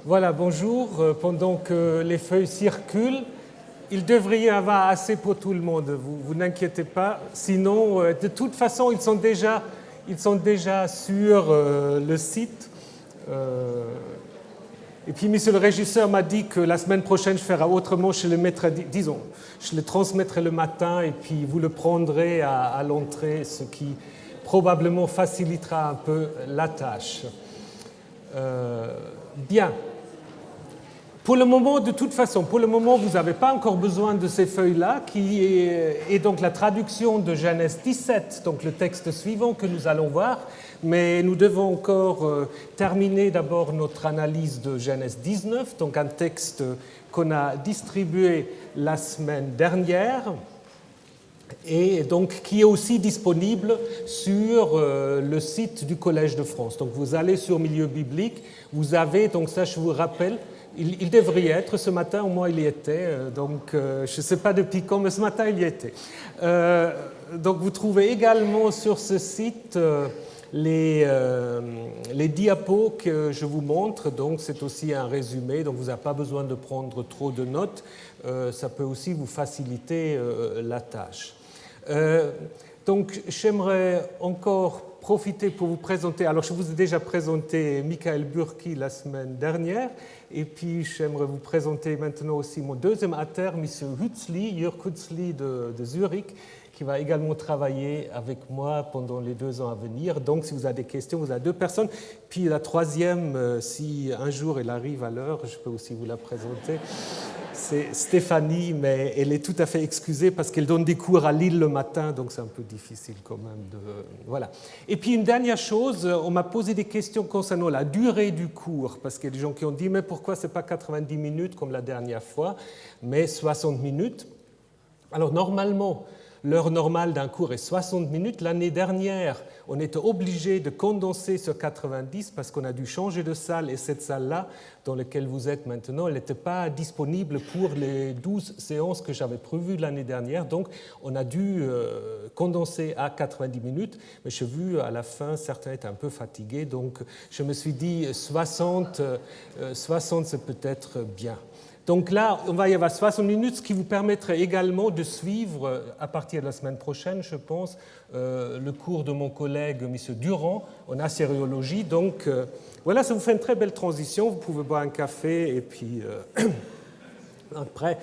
Voilà, bonjour. Pendant que les feuilles circulent, il devrait y avoir assez pour tout le monde. Vous n'inquiétez pas. Sinon, de toute façon, ils sont déjà sur le site. Et puis, monsieur le régisseur m'a dit que la semaine prochaine, je ferai autrement. Je les mettrai, disons, je les transmettrai le matin et puis vous le prendrez à l'entrée, ce qui probablement facilitera un peu la tâche. Bien. Pour le moment, de toute façon, vous n'avez pas encore besoin de ces feuilles-là, qui est donc la traduction de Genèse 17, donc le texte suivant que nous allons voir. Mais nous devons encore terminer d'abord notre analyse de Genèse 19, donc un texte qu'on a distribué la semaine dernière et donc qui est aussi disponible sur le site du Collège de France. Donc vous allez sur Milieu biblique, vous avez, donc ça je vous rappelle, il devrait y être, ce matin au moins il y était, donc je ne sais pas depuis quand, mais ce matin il y était. Donc vous trouvez également sur ce site les diapos que je vous montre, donc c'est aussi un résumé, donc vous n'avez pas besoin de prendre trop de notes, ça peut aussi vous faciliter la tâche. Donc j'aimerais encore profiter pour vous présenter, alors je vous ai déjà présenté Michael Burki la semaine dernière, et puis j'aimerais vous présenter maintenant aussi mon deuxième auteur, M. Hutzli, Jörg Hutzli de Zurich, qui va également travailler avec moi pendant les 2 ans à venir. Donc si vous avez des questions, vous avez 2 personnes. Puis la troisième, si un jour elle arrive à l'heure, je peux aussi vous la présenter. C'est Stéphanie, mais elle est tout à fait excusée parce qu'elle donne des cours à Lille le matin, donc c'est un peu difficile quand même de... Voilà. Et puis une dernière chose, on m'a posé des questions concernant la durée du cours, parce qu'il y a des gens qui ont dit, mais pourquoi ce n'est pas 90 minutes comme la dernière fois, mais 60 minutes? Alors normalement, l'heure normale d'un cours est 60 minutes. L'année dernière, on était obligé de condenser sur 90 parce qu'on a dû changer de salle et cette salle-là, dans laquelle vous êtes maintenant, elle n'était pas disponible pour les 12 séances que j'avais prévues l'année dernière. Donc, on a dû condenser à 90 minutes. Mais j'ai vu à la fin, certains étaient un peu fatigués. Donc, je me suis dit 60 c'est peut-être bien. Donc là, on va y avoir 60 minutes, ce qui vous permettrait également de suivre, à partir de la semaine prochaine, je pense, le cours de mon collègue, M. Durand, en assyriologie. Donc voilà, ça vous fait une très belle transition. Vous pouvez boire un café et puis après.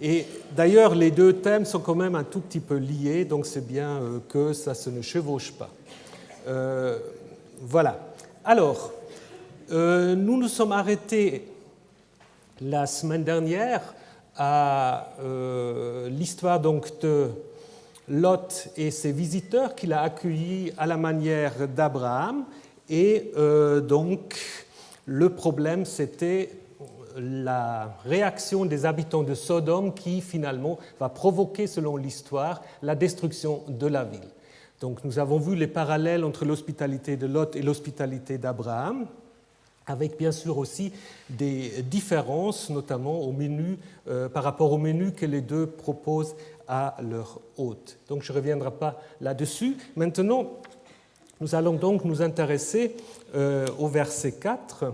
Et d'ailleurs, les 2 thèmes sont quand même un tout petit peu liés, donc c'est bien que ça se ne chevauche pas. Voilà. Alors, nous nous sommes arrêtés la semaine dernière à l'histoire donc de Lot et ses visiteurs qu'il a accueillis à la manière d'Abraham. Et donc le problème, c'était la réaction des habitants de Sodome qui finalement va provoquer, selon l'histoire, la destruction de la ville. Donc nous avons vu les parallèles entre l'hospitalité de Lot et l'hospitalité d'Abraham, avec bien sûr aussi des différences, notamment au menu, par rapport au menu que les 2 proposent à leur hôte. Donc je ne reviendrai pas là-dessus. Maintenant, nous allons donc nous intéresser au verset 4,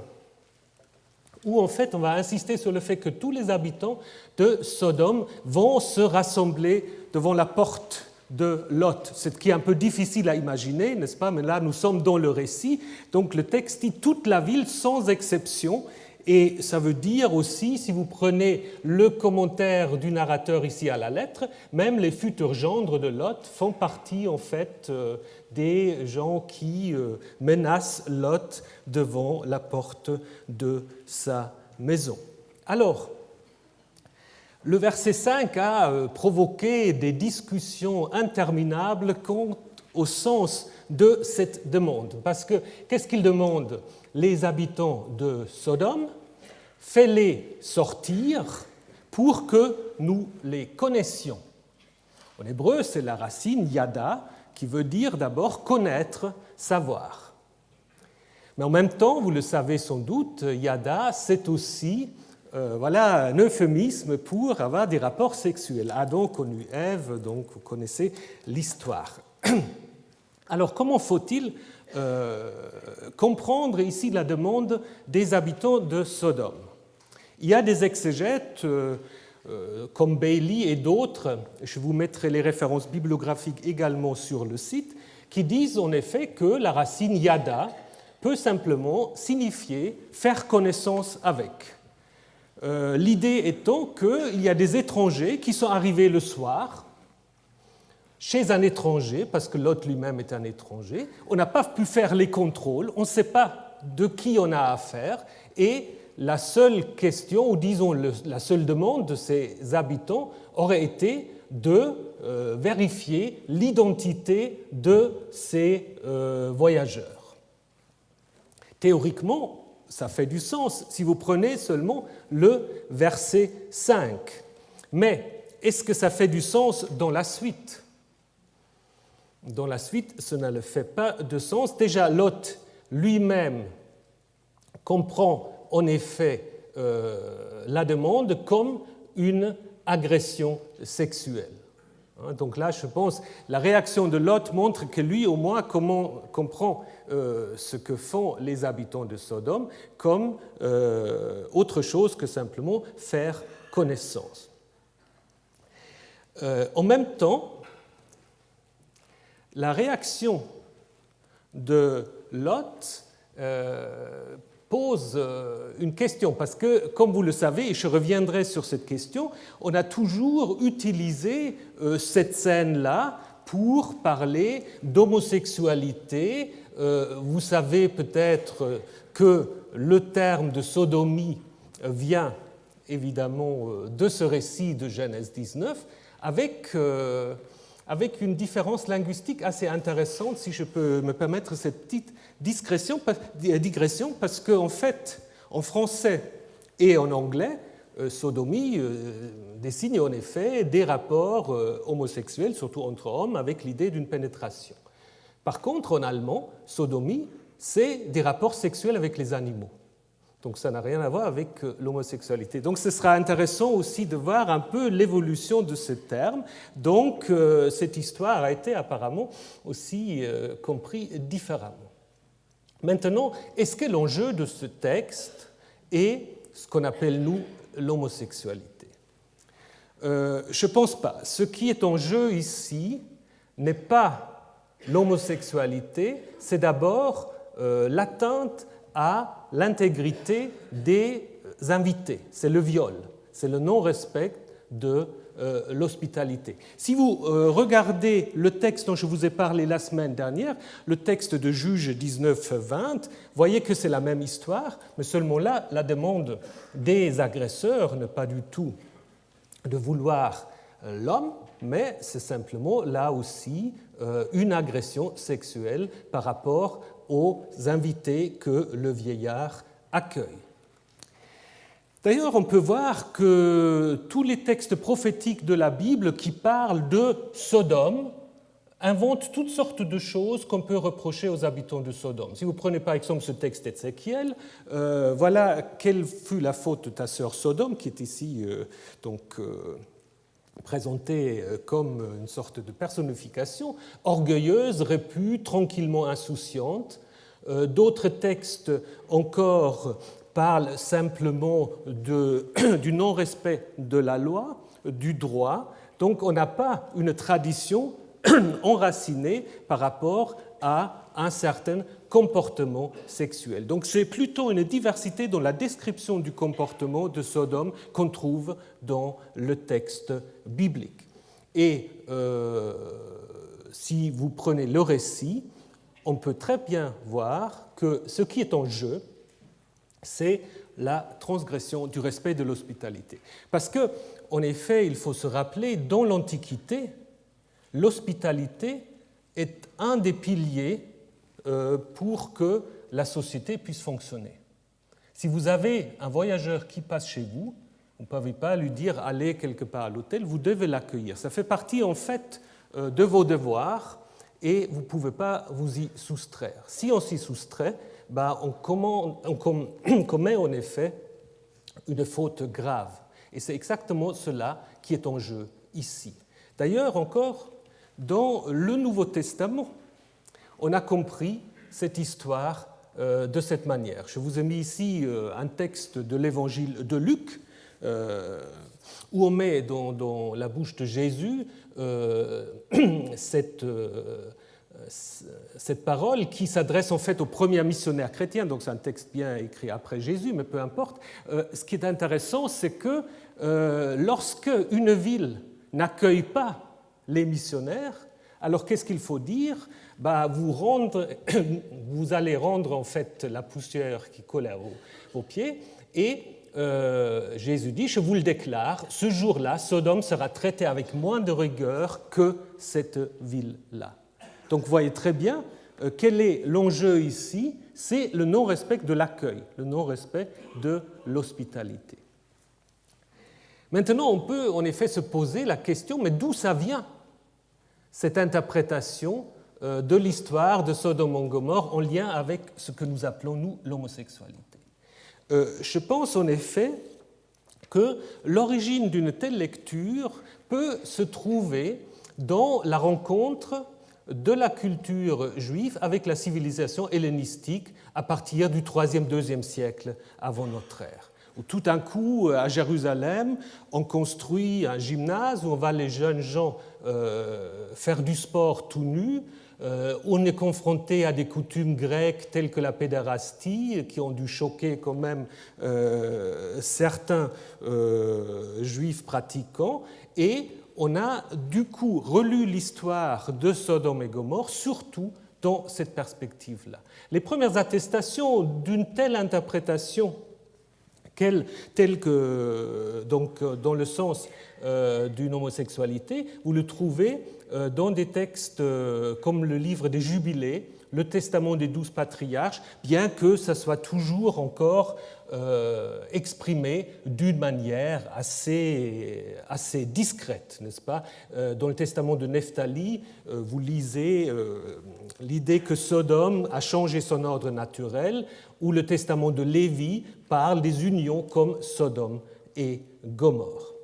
où en fait on va insister sur le fait que tous les habitants de Sodome vont se rassembler devant la porte de Lot, ce qui est un peu difficile à imaginer, n'est-ce pas? Mais là, nous sommes dans le récit. Donc, le texte dit toute la ville sans exception. Et ça veut dire aussi, si vous prenez le commentaire du narrateur ici à la lettre, même les futurs gendres de Lot font partie, en fait, des gens qui menacent Lot devant la porte de sa maison. Alors, le verset 5 a provoqué des discussions interminables quant au sens de cette demande. Parce que, qu'est-ce qu'ils demandent, les habitants de Sodome? Fais-les sortir pour que nous les connaissions. En hébreu, c'est la racine yada, qui veut dire d'abord connaître, savoir. Mais en même temps, vous le savez sans doute, yada, c'est aussi voilà un euphémisme pour avoir des rapports sexuels. Adam connu Ève, donc vous connaissez l'histoire. Alors, comment faut-il comprendre ici la demande des habitants de Sodome? Il y a des exégètes comme Bailey et d'autres, je vous mettrai les références bibliographiques également sur le site, qui disent en effet que la racine yada peut simplement signifier faire connaissance avec. L'idée étant qu'il y a des étrangers qui sont arrivés le soir chez un étranger, parce que Lot lui-même est un étranger, on n'a pas pu faire les contrôles, on ne sait pas de qui on a affaire, et la seule question, ou disons la seule demande de ces habitants aurait été de vérifier l'identité de ces voyageurs. Théoriquement, ça fait du sens si vous prenez seulement le verset 5. Mais est-ce que ça fait du sens dans la suite? Dans la suite, cela ne fait pas de sens. Déjà, Lot lui-même comprend en effet la demande comme une agression sexuelle. Donc là, je pense, la réaction de Lot montre que lui, au moins, comprend ce que font les habitants de Sodome comme autre chose que simplement faire connaissance. En même temps, la réaction de Lot pose une question, parce que, comme vous le savez, et je reviendrai sur cette question, on a toujours utilisé cette scène-là pour parler d'homosexualité. Vous savez peut-être que le terme de sodomie vient évidemment de ce récit de Genèse 19, avec une différence linguistique assez intéressante, si je peux me permettre cette petite digression, parce qu'en fait, en français et en anglais, sodomie désigne en effet des rapports homosexuels, surtout entre hommes, avec l'idée d'une pénétration. Par contre, en allemand, sodomie, c'est des rapports sexuels avec les animaux. Donc ça n'a rien à voir avec l'homosexualité. Donc ce sera intéressant aussi de voir un peu l'évolution de ce terme. Donc cette histoire a été apparemment aussi comprise différemment. Maintenant, est-ce que l'enjeu de ce texte est ce qu'on appelle, nous, l'homosexualité? Je ne pense pas. Ce qui est en jeu ici n'est pas l'homosexualité, c'est d'abord l'atteinte à l'intégrité des invités. C'est le viol, c'est le non-respect de l'hospitalité. Si vous regardez le texte dont je vous ai parlé la semaine dernière, le texte de Juge 19-20, voyez que c'est la même histoire, mais seulement là, la demande des agresseurs n'est pas du tout de vouloir l'homme, mais c'est simplement là aussi une agression sexuelle par rapport aux invités que le vieillard accueille. D'ailleurs, on peut voir que tous les textes prophétiques de la Bible qui parlent de Sodome inventent toutes sortes de choses qu'on peut reprocher aux habitants de Sodome. Si vous prenez par exemple ce texte d'Ézéchiel, voilà quelle fut la faute de ta sœur Sodome, qui est ici présentée comme une sorte de personnification, orgueilleuse, répue, tranquillement insouciante. D'autres textes encore parlent simplement du non-respect de la loi, du droit. Donc on n'a pas une tradition enracinée par rapport à un certain comportement sexuel. Donc c'est plutôt une diversité dans la description du comportement de Sodome qu'on trouve dans le texte biblique. Et si vous prenez le récit, on peut très bien voir que ce qui est en jeu, c'est la transgression du respect de l'hospitalité. Parce que, en effet, il faut se rappeler, dans l'Antiquité, l'hospitalité est un des piliers pour que la société puisse fonctionner. Si vous avez un voyageur qui passe chez vous, vous ne pouvez pas lui dire « allez quelque part à l'hôtel », vous devez l'accueillir. Ça fait partie, en fait, de vos devoirs et vous ne pouvez pas vous y soustraire. Si on s'y soustrait, on commet en effet une faute grave. Et c'est exactement cela qui est en jeu ici. D'ailleurs, encore, dans le Nouveau Testament, on a compris cette histoire de cette manière. Je vous ai mis ici un texte de l'évangile de Luc, où on met dans la bouche de Jésus cette parole qui s'adresse en fait aux premiers missionnaires chrétiens, donc c'est un texte bien écrit après Jésus, mais peu importe. Ce qui est intéressant, c'est que lorsque une ville n'accueille pas les missionnaires, alors qu'est-ce qu'il faut dire? Vous allez rendre en fait la poussière qui colle à vos pieds, et Jésus dit, je vous le déclare, ce jour-là, Sodome sera traité avec moins de rigueur que cette ville-là. Donc vous voyez très bien quel est l'enjeu ici, c'est le non-respect de l'accueil, le non-respect de l'hospitalité. Maintenant, on peut en effet se poser la question, mais d'où ça vient, cette interprétation de l'histoire de Sodome et Gomorrhe en lien avec ce que nous appelons, nous, l'homosexualité? Je pense en effet que l'origine d'une telle lecture peut se trouver dans la rencontre de la culture juive avec la civilisation hellénistique à partir du IIIe, IIe siècle avant notre ère. Où tout d'un coup, à Jérusalem, on construit un gymnase où on va les jeunes gens faire du sport tout nus. On est confronté à des coutumes grecques telles que la pédérastie, qui ont dû choquer quand même certains juifs pratiquants, et on a du coup relu l'histoire de Sodome et Gomorrhe, surtout dans cette perspective-là. Les premières attestations d'une telle interprétation, telle que donc, dans le sens d'une homosexualité, vous le trouvez dans des textes comme le livre des Jubilés, le Testament des 12 patriarches, bien que ça soit toujours encore exprimé d'une manière assez discrète, n'est-ce pas? Dans le Testament de Nephtali, vous lisez l'idée que Sodome a changé son ordre naturel, ou le Testament de Lévi parle des unions comme Sodome et Gomorrhe.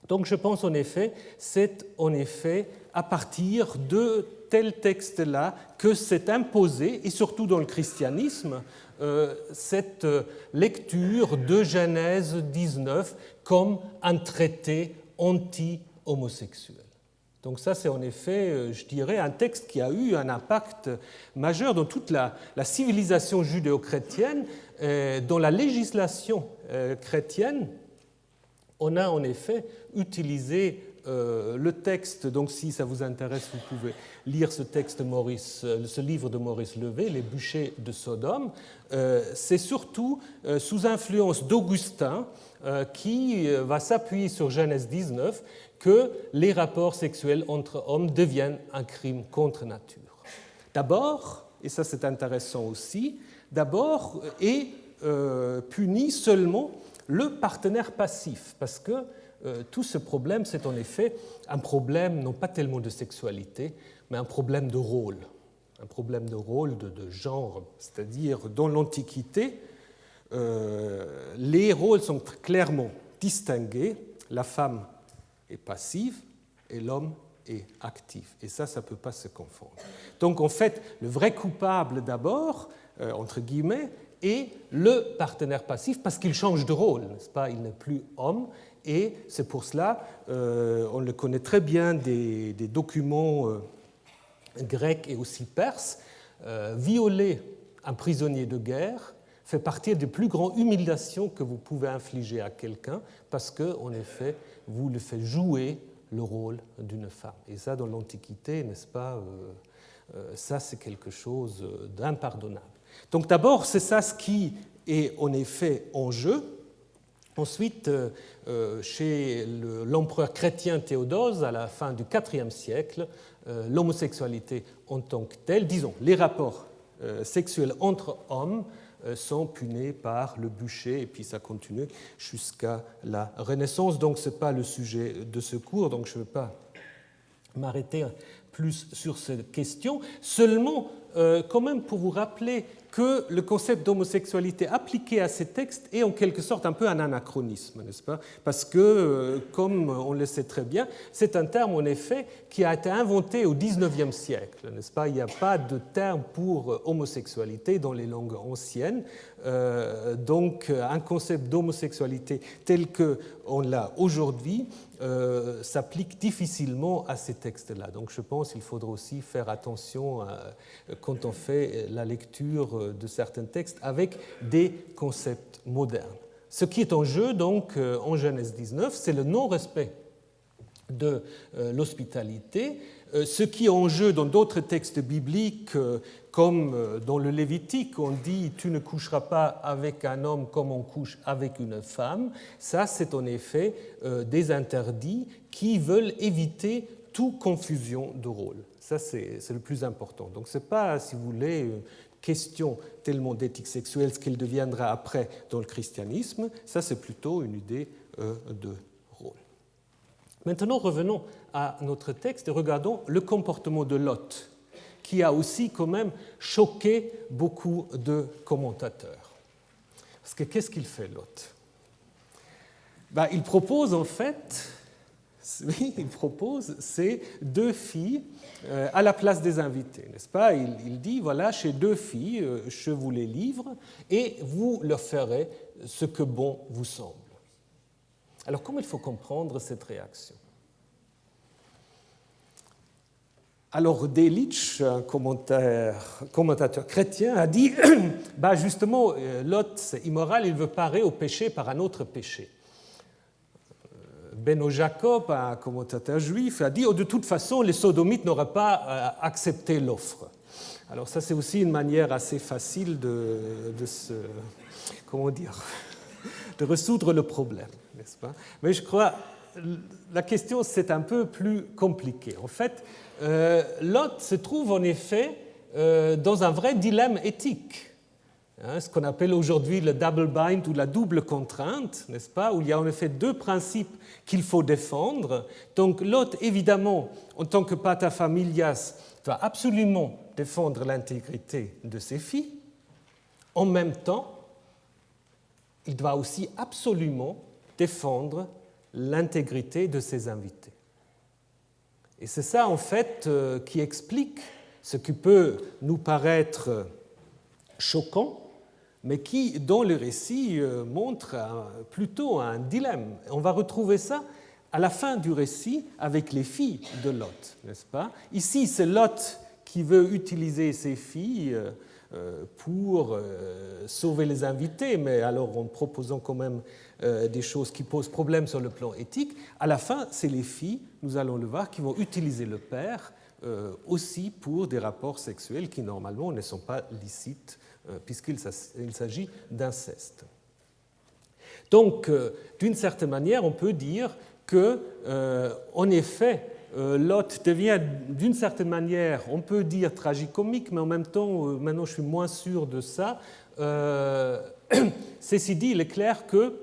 Donc je pense en effet, c'est en effet à partir de tel texte-là que s'est imposé, et surtout dans le christianisme, cette lecture de Genèse 19 comme un traité anti-homosexuel. Donc ça, c'est en effet, je dirais, un texte qui a eu un impact majeur dans toute la civilisation judéo-chrétienne. Dans la législation chrétienne, on a en effet utilisé le texte, donc si ça vous intéresse, vous pouvez lire ce texte, ce livre de Maurice Levé, Les bûchers de Sodome. C'est surtout sous influence d'Augustin qui va s'appuyer sur Genèse 19 que les rapports sexuels entre hommes deviennent un crime contre nature. D'abord, et ça c'est intéressant aussi, d'abord est puni seulement le partenaire passif, parce que tout ce problème, c'est en effet un problème non pas tellement de sexualité, mais un problème de rôle, de genre. C'est-à-dire, dans l'Antiquité, les rôles sont clairement distingués. La femme est passive et l'homme est actif. Et ça ne peut pas se confondre. Donc, en fait, le vrai coupable d'abord, entre guillemets, est le partenaire passif parce qu'il change de rôle, n'est-ce pas? Il n'est plus homme. Et c'est pour cela, on le connaît très bien des documents grecs et aussi perses, violer un prisonnier de guerre fait partie des plus grandes humiliations que vous pouvez infliger à quelqu'un parce qu'en effet, vous le faites jouer le rôle d'une femme. Et ça, dans l'Antiquité, n'est-ce pas, ça c'est quelque chose d'impardonnable. Donc d'abord, c'est ça ce qui est en effet en jeu. Ensuite, chez l'empereur chrétien Théodose, à la fin du IVe siècle, l'homosexualité en tant que telle, disons, les rapports sexuels entre hommes sont punis par le bûcher, et puis ça continue jusqu'à la Renaissance. Donc ce n'est pas le sujet de ce cours, donc je ne veux pas m'arrêter plus sur cette question. Seulement, quand même, pour vous rappeler que le concept d'homosexualité appliqué à ces textes est en quelque sorte un peu un anachronisme, n'est-ce pas? Parce que, comme on le sait très bien, c'est un terme en effet qui a été inventé au XIXe siècle, n'est-ce pas? Il n'y a pas de terme pour homosexualité dans les langues anciennes, donc un concept d'homosexualité tel qu'on l'a aujourd'hui s'applique difficilement à ces textes-là. Donc je pense qu'il faudra aussi faire attention quand on fait la lecture de certains textes avec des concepts modernes. Ce qui est en jeu donc en Genèse 19, c'est le non-respect de l'hospitalité. Ce qui est en jeu dans d'autres textes bibliques, comme dans le Lévitique, on dit « tu ne coucheras pas avec un homme comme on couche avec une femme », ça c'est en effet des interdits qui veulent éviter toute confusion de rôle. Ça c'est le plus important. Donc ce n'est pas, si vous voulez, une question tellement d'éthique sexuelle, ce qu'elle deviendra après dans le christianisme, ça c'est plutôt une idée de rôle. Maintenant, revenons à notre texte et regardons le comportement de Lot, qui a aussi quand même choqué beaucoup de commentateurs. Parce que qu'est-ce qu'il fait, Lot? Il propose en fait, ces deux filles à la place des invités, n'est-ce pas? Il dit, voilà, j'ai deux filles, je vous les livre et vous leur ferez ce que bon vous semble. Alors, comment il faut comprendre cette réaction? Alors, Delitzsch, un commentateur chrétien, a dit justement, Lot, c'est immoral, il veut parer au péché par un autre péché. Beno Jacob, un commentateur juif, a dit de toute façon, les sodomites n'auraient pas accepté l'offre. Alors, ça, c'est aussi une manière assez facile de résoudre le problème, n'est-ce pas? Mais je crois la question, c'est un peu plus compliqué. En fait, Lot se trouve en effet dans un vrai dilemme éthique, ce qu'on appelle aujourd'hui le double bind ou la double contrainte, n'est-ce pas, où il y a en effet deux principes qu'il faut défendre. Donc Lot, évidemment, en tant que pater familias, doit absolument défendre l'intégrité de ses filles. En même temps, il doit aussi absolument défendre l'intégrité de ses invités. Et c'est ça, en fait, qui explique ce qui peut nous paraître choquant, mais qui, dans le récit, montre plutôt un dilemme. On va retrouver ça à la fin du récit avec les filles de Lot, n'est-ce pas? Ici, c'est Lot qui veut utiliser ses filles pour sauver les invités, mais alors en proposant quand même des choses qui posent problème sur le plan éthique. À la fin, c'est les filles, nous allons le voir, qui vont utiliser le père aussi pour des rapports sexuels qui normalement ne sont pas licites puisqu'il s'agit d'inceste. Donc, d'une certaine manière, on peut dire que, en effet, Lot devient d'une certaine manière, on peut dire tragicomique, mais en même temps, maintenant je suis moins sûr de ça. Ceci dit, il est clair que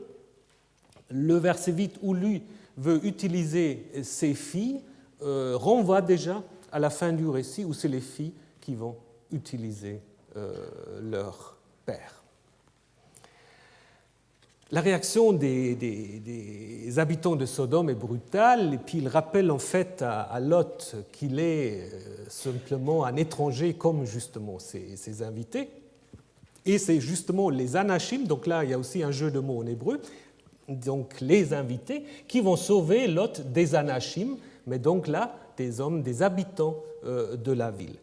le verset 8 où lui veut utiliser ses filles renvoie déjà à la fin du récit où c'est les filles qui vont utiliser leur père. La réaction des habitants de Sodome est brutale, et puis il rappelle en fait à Lot qu'il est simplement un étranger comme justement ses invités. Et c'est justement les anachim, donc là il y a aussi un jeu de mots en hébreu, donc les invités, qui vont sauver Lot des anachim, mais donc là des hommes, des habitants de la ville.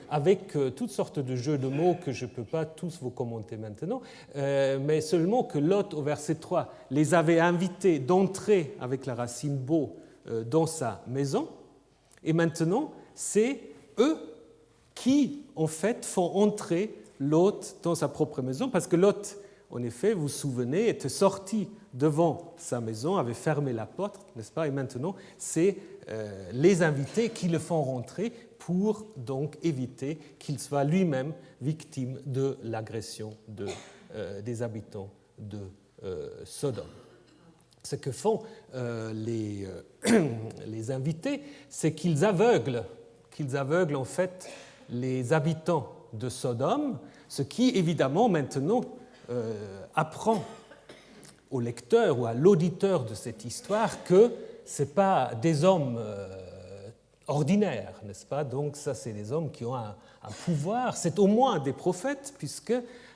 Avec toutes sortes de jeux de mots que je ne peux pas tous vous commenter maintenant, mais seulement que Lot, au verset 3, les avait invités d'entrer avec la racine beau dans sa maison, et maintenant, c'est eux qui, en fait, font entrer Lot dans sa propre maison, parce que Lot, en effet, vous vous souvenez, était sorti devant sa maison, avait fermé la porte, n'est-ce pas, et maintenant, c'est les invités qui le font rentrer pour donc éviter qu'il soit lui-même victime de l'agression des habitants de Sodome. Ce que font les invités, c'est qu'ils aveuglent en fait les habitants de Sodome, ce qui évidemment maintenant apprend au lecteur ou à l'auditeur de cette histoire que ce n'est pas des hommes ordinaires, n'est-ce pas? Donc ça, c'est des hommes qui ont un pouvoir, c'est au moins des prophètes, puisque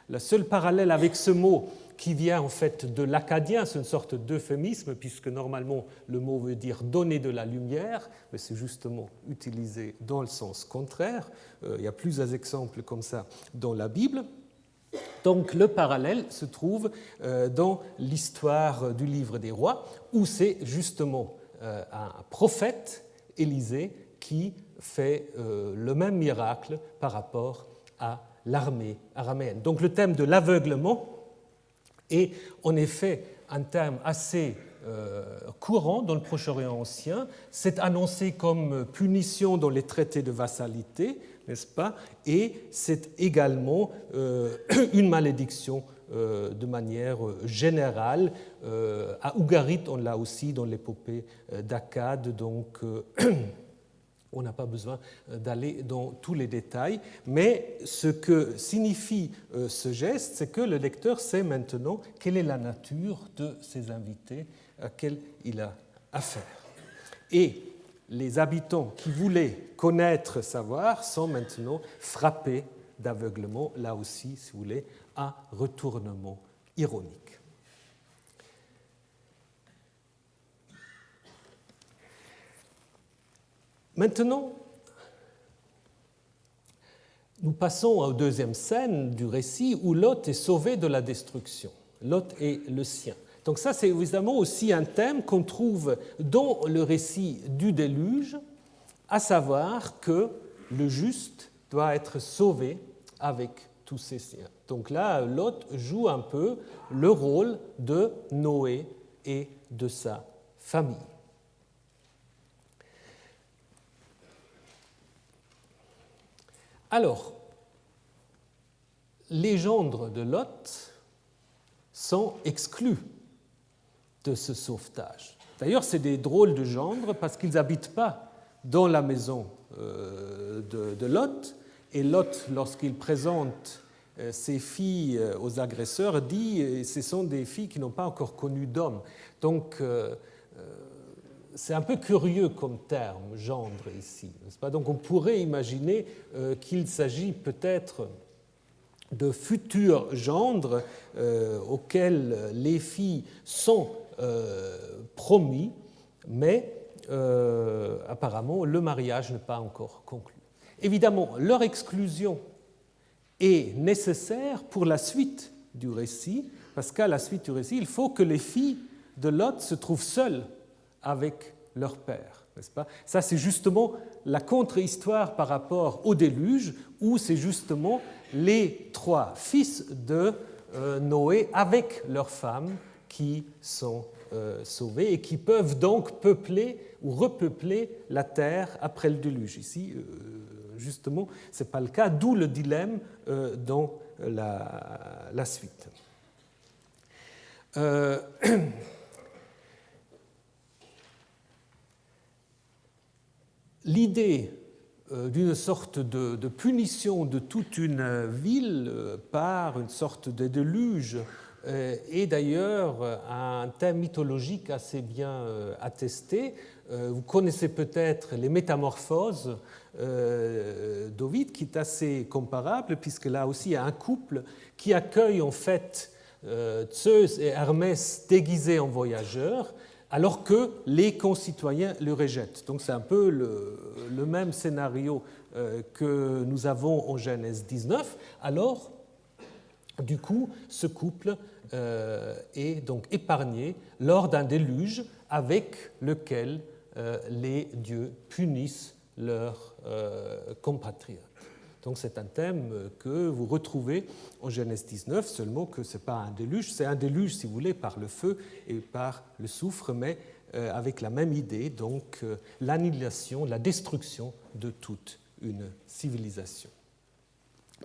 le seul parallèle avec ce mot qui vient en fait de l'acadien, c'est une sorte d'euphémisme, puisque normalement le mot veut dire donner de la lumière, mais c'est justement utilisé dans le sens contraire. Il y a plusieurs exemples comme ça dans la Bible. Donc le parallèle se trouve dans l'histoire du livre des rois, où c'est justement un prophète, Élisée, qui fait le même miracle par rapport à l'armée araméenne. Donc le thème de l'aveuglement est en effet un thème assez courant dans le Proche-Orient ancien. C'est annoncé comme punition dans les traités de vassalité, n'est-ce pas? Et c'est également une malédiction de manière générale. À Ougarit, on l'a aussi dans l'épopée d'Akkad, donc on n'a pas besoin d'aller dans tous les détails, mais ce que signifie ce geste, c'est que le lecteur sait maintenant quelle est la nature de ces invités à quels il a affaire. Et les habitants qui voulaient connaître, savoir, sont maintenant frappés d'aveuglement, là aussi, si vous voulez, un retournement ironique. Maintenant, nous passons aux deuxième scène du récit où Lot est sauvé de la destruction. Lot et le sien. Donc ça, c'est évidemment aussi un thème qu'on trouve dans le récit du déluge, à savoir que le juste doit être sauvé avec tous ses siens. Donc là, Lot joue un peu le rôle de Noé et de sa famille. Alors, les gendres de Lot sont exclus de ce sauvetage. D'ailleurs, c'est des drôles de gendres parce qu'ils n'habitent pas dans la maison de Lot. Et Lot, lorsqu'il présente ses filles aux agresseurs, dit ce sont des filles qui n'ont pas encore connu d'homme. Donc, c'est un peu curieux comme terme, gendre, ici, n'est-ce pas? Donc on pourrait imaginer qu'il s'agit peut-être de futurs gendres auxquels les filles sont promis, mais apparemment le mariage n'est pas encore conclu. Évidemment, leur exclusion est nécessaire pour la suite du récit, parce qu'à la suite du récit, il faut que les filles de Lot se trouvent seules avec leur père, n'est-ce pas? Ça, c'est justement la contre-histoire par rapport au déluge, où c'est justement les trois fils de Noé avec leurs femmes qui sont sauvés et qui peuvent donc peupler ou repeupler la terre après le déluge. Ici, justement, ce n'est pas le cas, d'où le dilemme dans la suite. L'idée d'une sorte de punition de toute une ville par une sorte de déluge est d'ailleurs un thème mythologique assez bien attesté. Vous connaissez peut-être les Métamorphoses d'Ovide, qui est assez comparable, puisque là aussi il y a un couple qui accueille en fait Zeus et Hermès déguisés en voyageurs, alors que les concitoyens le rejettent. Donc c'est un peu le même scénario que nous avons en Genèse 19. Alors, du coup, ce couple est donc épargné lors d'un déluge avec lequel les dieux punissent leurs compatriotes. Donc c'est un thème que vous retrouvez en Genèse 19, seulement que ce n'est pas un déluge, c'est un déluge, si vous voulez, par le feu et par le soufre, mais avec la même idée, donc l'annihilation, la destruction de toute une civilisation.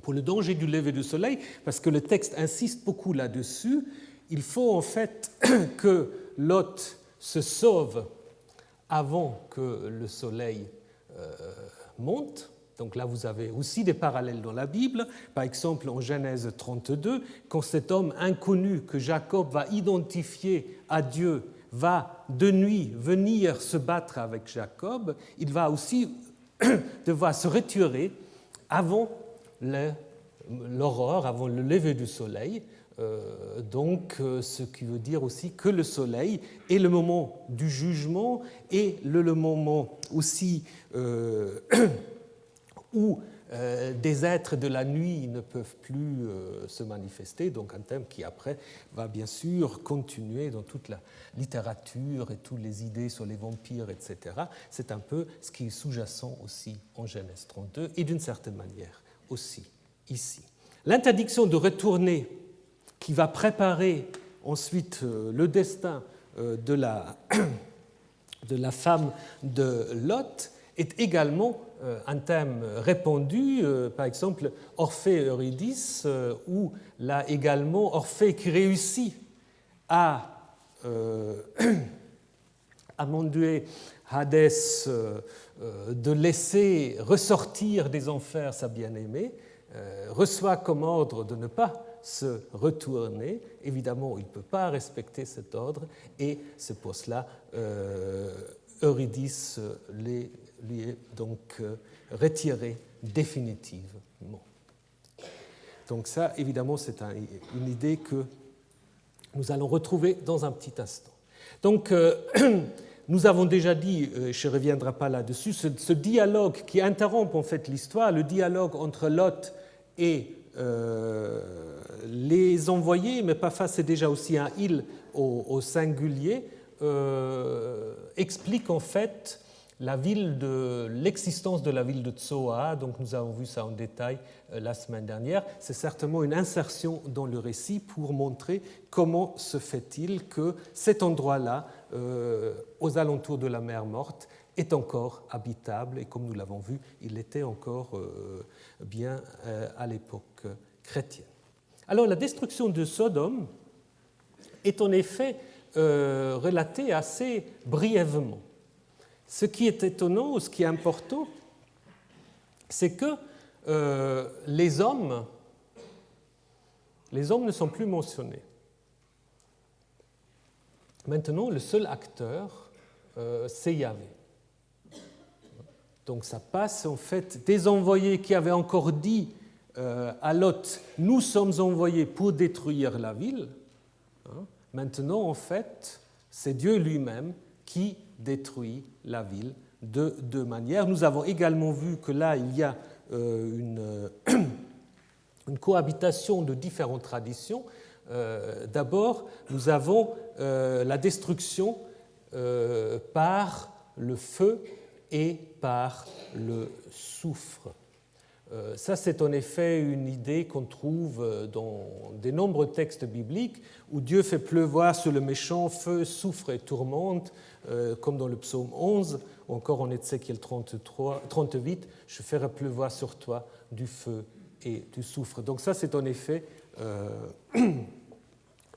Pour le danger du lever du soleil, parce que le texte insiste beaucoup là-dessus, il faut en fait que Lot se sauve avant que le soleil monte. Donc là, vous avez aussi des parallèles dans la Bible. Par exemple, en Genèse 32, quand cet homme inconnu que Jacob va identifier à Dieu va de nuit venir se battre avec Jacob, il va aussi devoir se retirer avant l'aurore, avant le lever du soleil. Donc, ce qui veut dire aussi que le soleil est le moment du jugement et le moment aussi où des êtres de la nuit ne peuvent plus se manifester, donc un thème qui après va bien sûr continuer dans toute la littérature et toutes les idées sur les vampires, etc. C'est un peu ce qui est sous-jacent aussi en Genèse 32 et d'une certaine manière aussi ici. L'interdiction de retourner qui va préparer ensuite le destin de la femme de Lot est également un thème répandu, par exemple Orphée et Eurydice, où là également Orphée qui réussit à amener Hadès de laisser ressortir des enfers sa bien-aimée, reçoit comme ordre de ne pas se retourner. Évidemment, il ne peut pas respecter cet ordre et c'est pour cela Eurydice lui est donc retiré définitivement. Donc ça, évidemment, c'est une idée que nous allons retrouver dans un petit instant. Donc, nous avons déjà dit, je ne reviendrai pas là-dessus, ce dialogue qui interrompt en fait l'histoire, le dialogue entre Lot et les envoyés, mais parfois c'est déjà aussi un il au singulier, explique en fait l'existence de la ville de Tsoa. Donc nous avons vu ça en détail la semaine dernière. C'est certainement une insertion dans le récit pour montrer comment se fait-il que cet endroit-là, aux alentours de la mer Morte, est encore habitable, et comme nous l'avons vu, il l'était encore bien à l'époque chrétienne. Alors la destruction de Sodome est en effet relatée assez brièvement. Ce qui est étonnant, ou ce qui est important, c'est que les hommes ne sont plus mentionnés. Maintenant, le seul acteur, c'est Yahvé. Donc ça passe en fait des envoyés qui avaient encore dit à Lot « Nous sommes envoyés pour détruire la ville ». Maintenant, en fait, c'est Dieu lui-même qui détruit la ville de deux manières. Nous avons également vu que là, il y a une cohabitation de différentes traditions. D'abord, nous avons la destruction par le feu et par le soufre. Ça, c'est en effet une idée qu'on trouve dans de nombreux textes bibliques où Dieu fait pleuvoir sur le méchant feu, soufre et tourmente, comme dans le psaume 11, ou encore en Ézéchiel 38, « Je ferai pleuvoir sur toi du feu et du soufre ». Donc ça, c'est en effet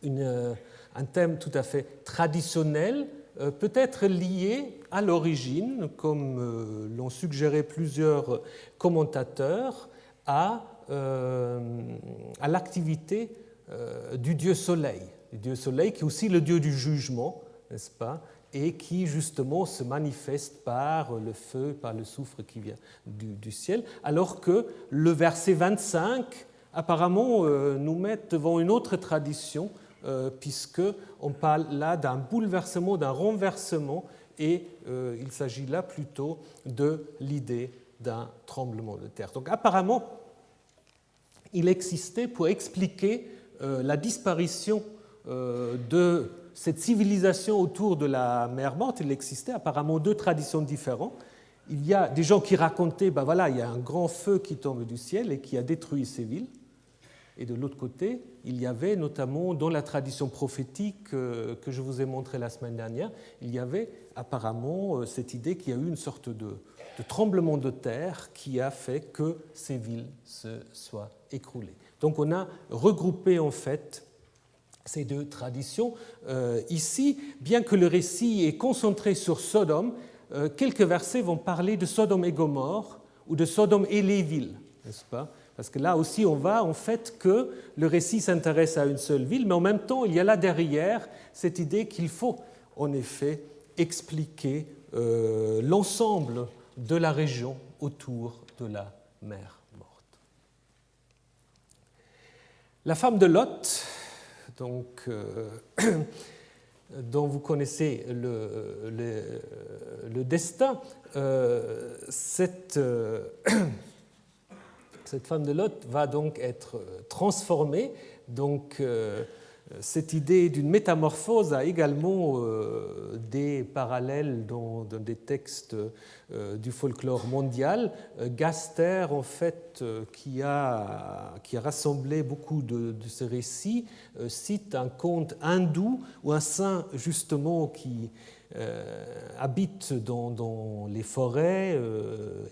un thème tout à fait traditionnel, peut-être lié à l'origine, comme l'ont suggéré plusieurs commentateurs, à l'activité du dieu soleil. Le dieu soleil qui est aussi le dieu du jugement, n'est-ce pas, et qui justement se manifeste par le feu, par le soufre qui vient du ciel, alors que le verset 25 apparemment nous met devant une autre tradition, puisqu'on parle là d'un bouleversement, d'un renversement, et il s'agit là plutôt de l'idée d'un tremblement de terre. Donc apparemment, il existait, pour expliquer la disparition de cette civilisation autour de la mer Morte, il existait apparemment deux traditions différentes. Il y a des gens qui racontaient, ben voilà, il y a un grand feu qui tombe du ciel et qui a détruit ces villes. Et de l'autre côté, il y avait notamment dans la tradition prophétique que je vous ai montrée la semaine dernière, il y avait apparemment cette idée qu'il y a eu une sorte de tremblement de terre qui a fait que ces villes se soient écroulées. Donc on a regroupé en fait ces deux traditions. Ici, bien que le récit est concentré sur Sodome, quelques versets vont parler de Sodome et Gomorrhe, ou de Sodome et les villes, n'est-ce pas? Parce que là aussi, on voit en fait que le récit s'intéresse à une seule ville, mais en même temps, il y a là derrière cette idée qu'il faut en effet expliquer l'ensemble de la région autour de la mer morte. La femme de Lot, donc, dont vous connaissez le destin, cette femme de Lot va donc être transformée. Donc, cette idée d'une métamorphose a également des parallèles dans des textes du folklore mondial. Gaster, en fait, qui a rassemblé beaucoup de ces récits, cite un conte hindou où un saint, justement, qui habite dans les forêts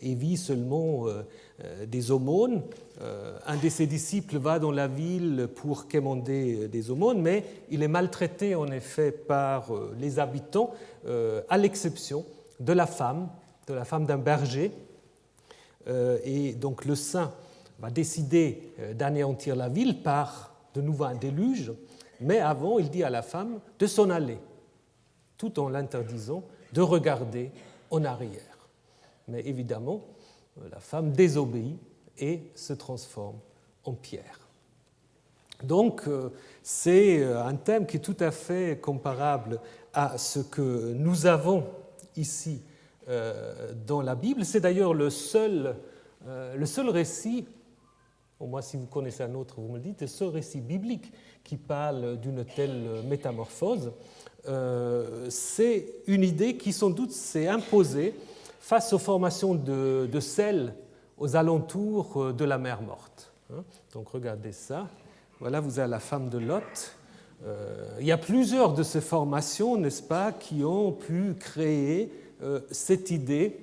et vit seulement des aumônes. Un de ses disciples va dans la ville pour quémander des aumônes, mais il est maltraité en effet par les habitants, à l'exception de la femme d'un berger. Et donc le saint va décider d'anéantir la ville par de nouveau un déluge, mais avant il dit à la femme de s'en aller, tout en l'interdisant de regarder en arrière. Mais évidemment, la femme désobéit et se transforme en pierre. Donc, c'est un thème qui est tout à fait comparable à ce que nous avons ici dans la Bible. C'est d'ailleurs le seul récit, au moins si vous connaissez un autre, vous me le dites, le seul récit biblique qui parle d'une telle métamorphose. C'est une idée qui sans doute s'est imposée face aux formations de sel aux alentours de la mer morte. Donc regardez ça. Voilà, vous avez la femme de Lot. Il y a plusieurs de ces formations, n'est-ce pas, qui ont pu créer cette idée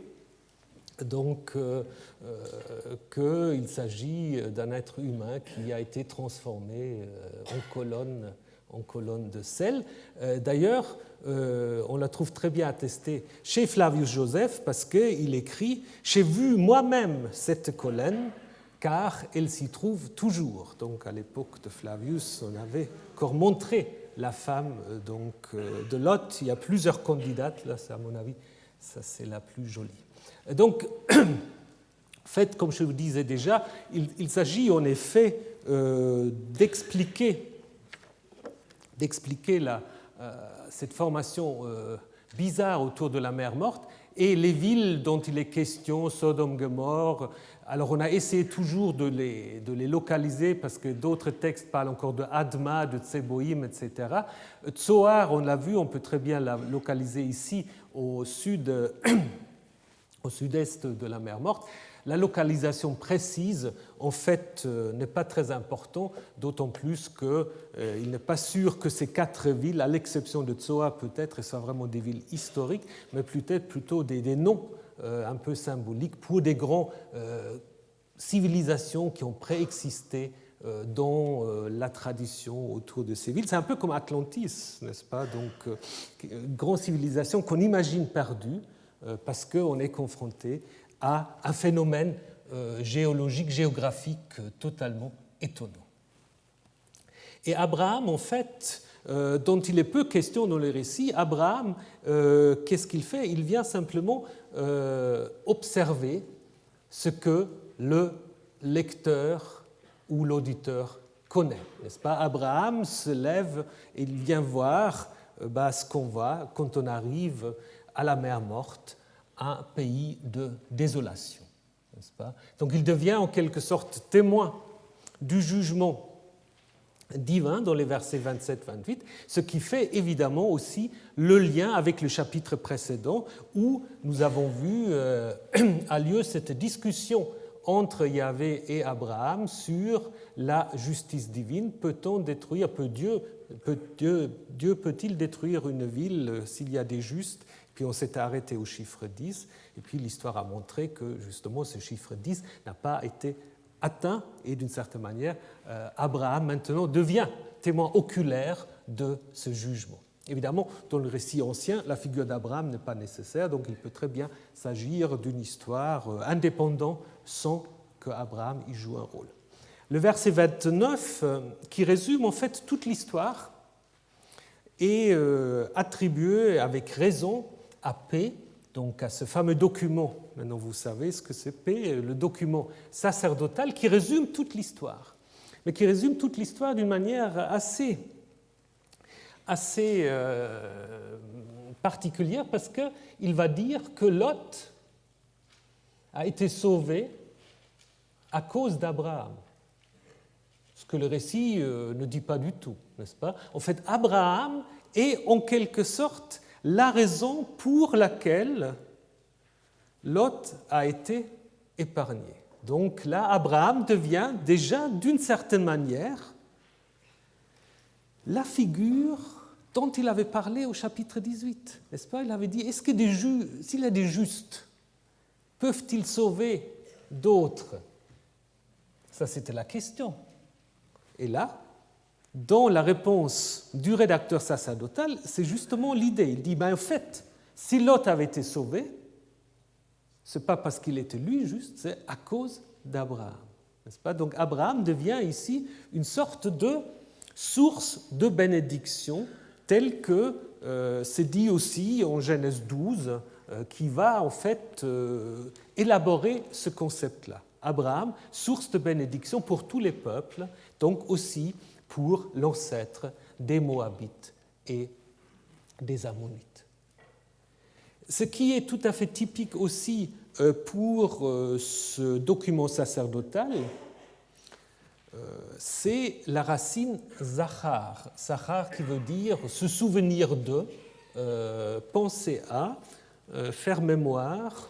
donc qu'il s'agit d'un être humain qui a été transformé en colonne de sel. D'ailleurs, on la trouve très bien attestée chez Flavius Joseph parce qu'il écrit « J'ai vu moi-même cette colonne, car elle s'y trouve toujours ». Donc à l'époque de Flavius, on avait encore montré la femme donc, de Lot. Il y a plusieurs candidates, là, à mon avis, ça c'est la plus jolie. Donc, en fait, comme je vous disais déjà, il s'agit en effet d'expliquer cette formation bizarre autour de la mer morte et les villes dont il est question, Sodome, Gomorrhe. Alors on a essayé toujours de les localiser parce que d'autres textes parlent encore de Adma, de Tseboïm, etc. Tsoar, on l'a vu, on peut très bien la localiser ici au sud-est de la mer morte. La localisation précise, en fait, n'est pas très importante, d'autant plus qu'il n'est pas sûr que ces 4 villes, à l'exception de Tsoa peut-être, soient vraiment des villes historiques, mais peut-être plutôt des noms un peu symboliques pour des grandes civilisations qui ont préexisté dans la tradition autour de ces villes. C'est un peu comme Atlantis, n'est-ce pas? Donc, une grande civilisation qu'on imagine perdue parce qu'on est confronté à un phénomène géologique, géographique totalement étonnant. Et Abraham, en fait, dont il est peu question dans les récits, Abraham, qu'est-ce qu'il fait? Il vient simplement observer ce que le lecteur ou l'auditeur connaît, n'est-ce pas? Abraham se lève et il vient voir ce qu'on voit quand on arrive à la mer morte, un pays de désolation, n'est-ce pas? Donc il devient en quelque sorte témoin du jugement divin dans les versets 27-28, ce qui fait évidemment aussi le lien avec le chapitre précédent où nous avons vu a lieu cette discussion entre Yahvé et Abraham sur la justice divine. Peut-on détruire, Dieu peut-il détruire une ville s'il y a des justes? Puis on s'était arrêté au chiffre 10, et puis l'histoire a montré que justement ce chiffre 10 n'a pas été atteint, et d'une certaine manière, Abraham maintenant devient témoin oculaire de ce jugement. Évidemment, dans le récit ancien, la figure d'Abraham n'est pas nécessaire, donc il peut très bien s'agir d'une histoire indépendante sans qu'Abraham y joue un rôle. Le verset 29, qui résume en fait toute l'histoire, est attribué avec raison à P, donc à ce fameux document, maintenant vous savez ce que c'est P, le document sacerdotal qui résume toute l'histoire, mais qui résume toute l'histoire d'une manière assez particulière parce qu'il va dire que Lot a été sauvé à cause d'Abraham. Ce que le récit ne dit pas du tout, n'est-ce pas? En fait, Abraham est en quelque sorte la raison pour laquelle Lot a été épargné. Donc là, Abraham devient déjà, d'une certaine manière, la figure dont il avait parlé au chapitre 18, n'est-ce pas? Il avait dit, est-ce que s'il y a des justes, peuvent-ils sauver d'autres? Ça, c'était la question. Et là, dans la réponse du rédacteur sacerdotal, c'est justement l'idée. Il dit, en fait, si Lot avait été sauvé, ce n'est pas parce qu'il était lui juste, c'est à cause d'Abraham. N'est-ce pas? Donc Abraham devient ici une sorte de source de bénédiction, telle que c'est dit aussi en Genèse 12, qui va en fait élaborer ce concept-là. Abraham, source de bénédiction pour tous les peuples, donc aussi pour l'ancêtre des Moabites et des Ammonites. Ce qui est tout à fait typique aussi pour ce document sacerdotal, c'est la racine zachar. Zachar qui veut dire se souvenir de, penser à, faire mémoire.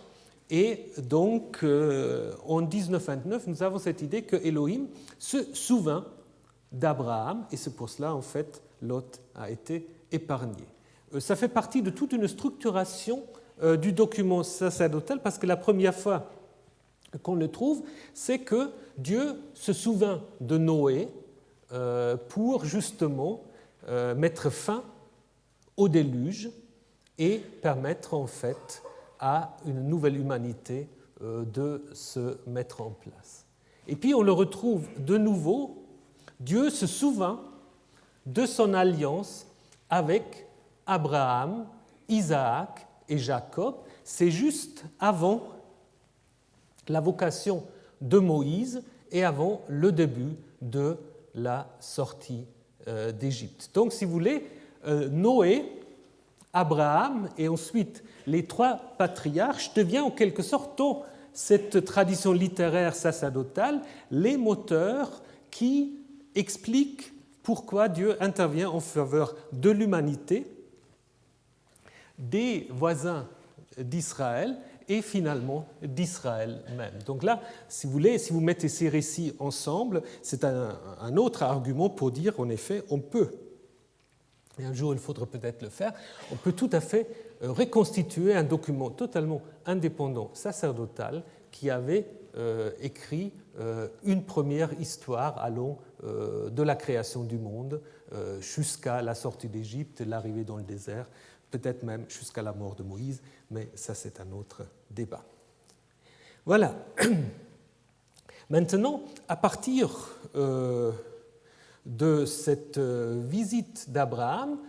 Et donc, en 1929, nous avons cette idée que Elohim se souvint d'Abraham, et c'est pour cela, en fait, Lot a été épargné. Ça fait partie de toute une structuration du document sacerdotal, parce que la première fois qu'on le trouve, c'est que Dieu se souvint de Noé pour justement mettre fin au déluge et permettre en fait à une nouvelle humanité de se mettre en place. Et puis on le retrouve de nouveau, Dieu se souvint de son alliance avec Abraham, Isaac et Jacob. C'est juste avant la vocation de Moïse et avant le début de la sortie d'Égypte. Donc, si vous voulez, Noé, Abraham et ensuite les trois patriarches deviennent en quelque sorte, dans cette tradition littéraire sacerdotale, les moteurs qui expliquent pourquoi Dieu intervient en faveur de l'humanité, des voisins d'Israël et finalement d'Israël même. Donc là, si vous voulez, si vous mettez ces récits ensemble, c'est un autre argument pour dire, en effet, on peut, et un jour il faudra peut-être le faire, on peut tout à fait reconstituer un document totalement indépendant, sacerdotal, qui avait écrit une première histoire allant de la création du monde jusqu'à la sortie d'Égypte, l'arrivée dans le désert, peut-être même jusqu'à la mort de Moïse, mais ça c'est un autre débat. Voilà. Maintenant, à partir de cette visite d'Abraham,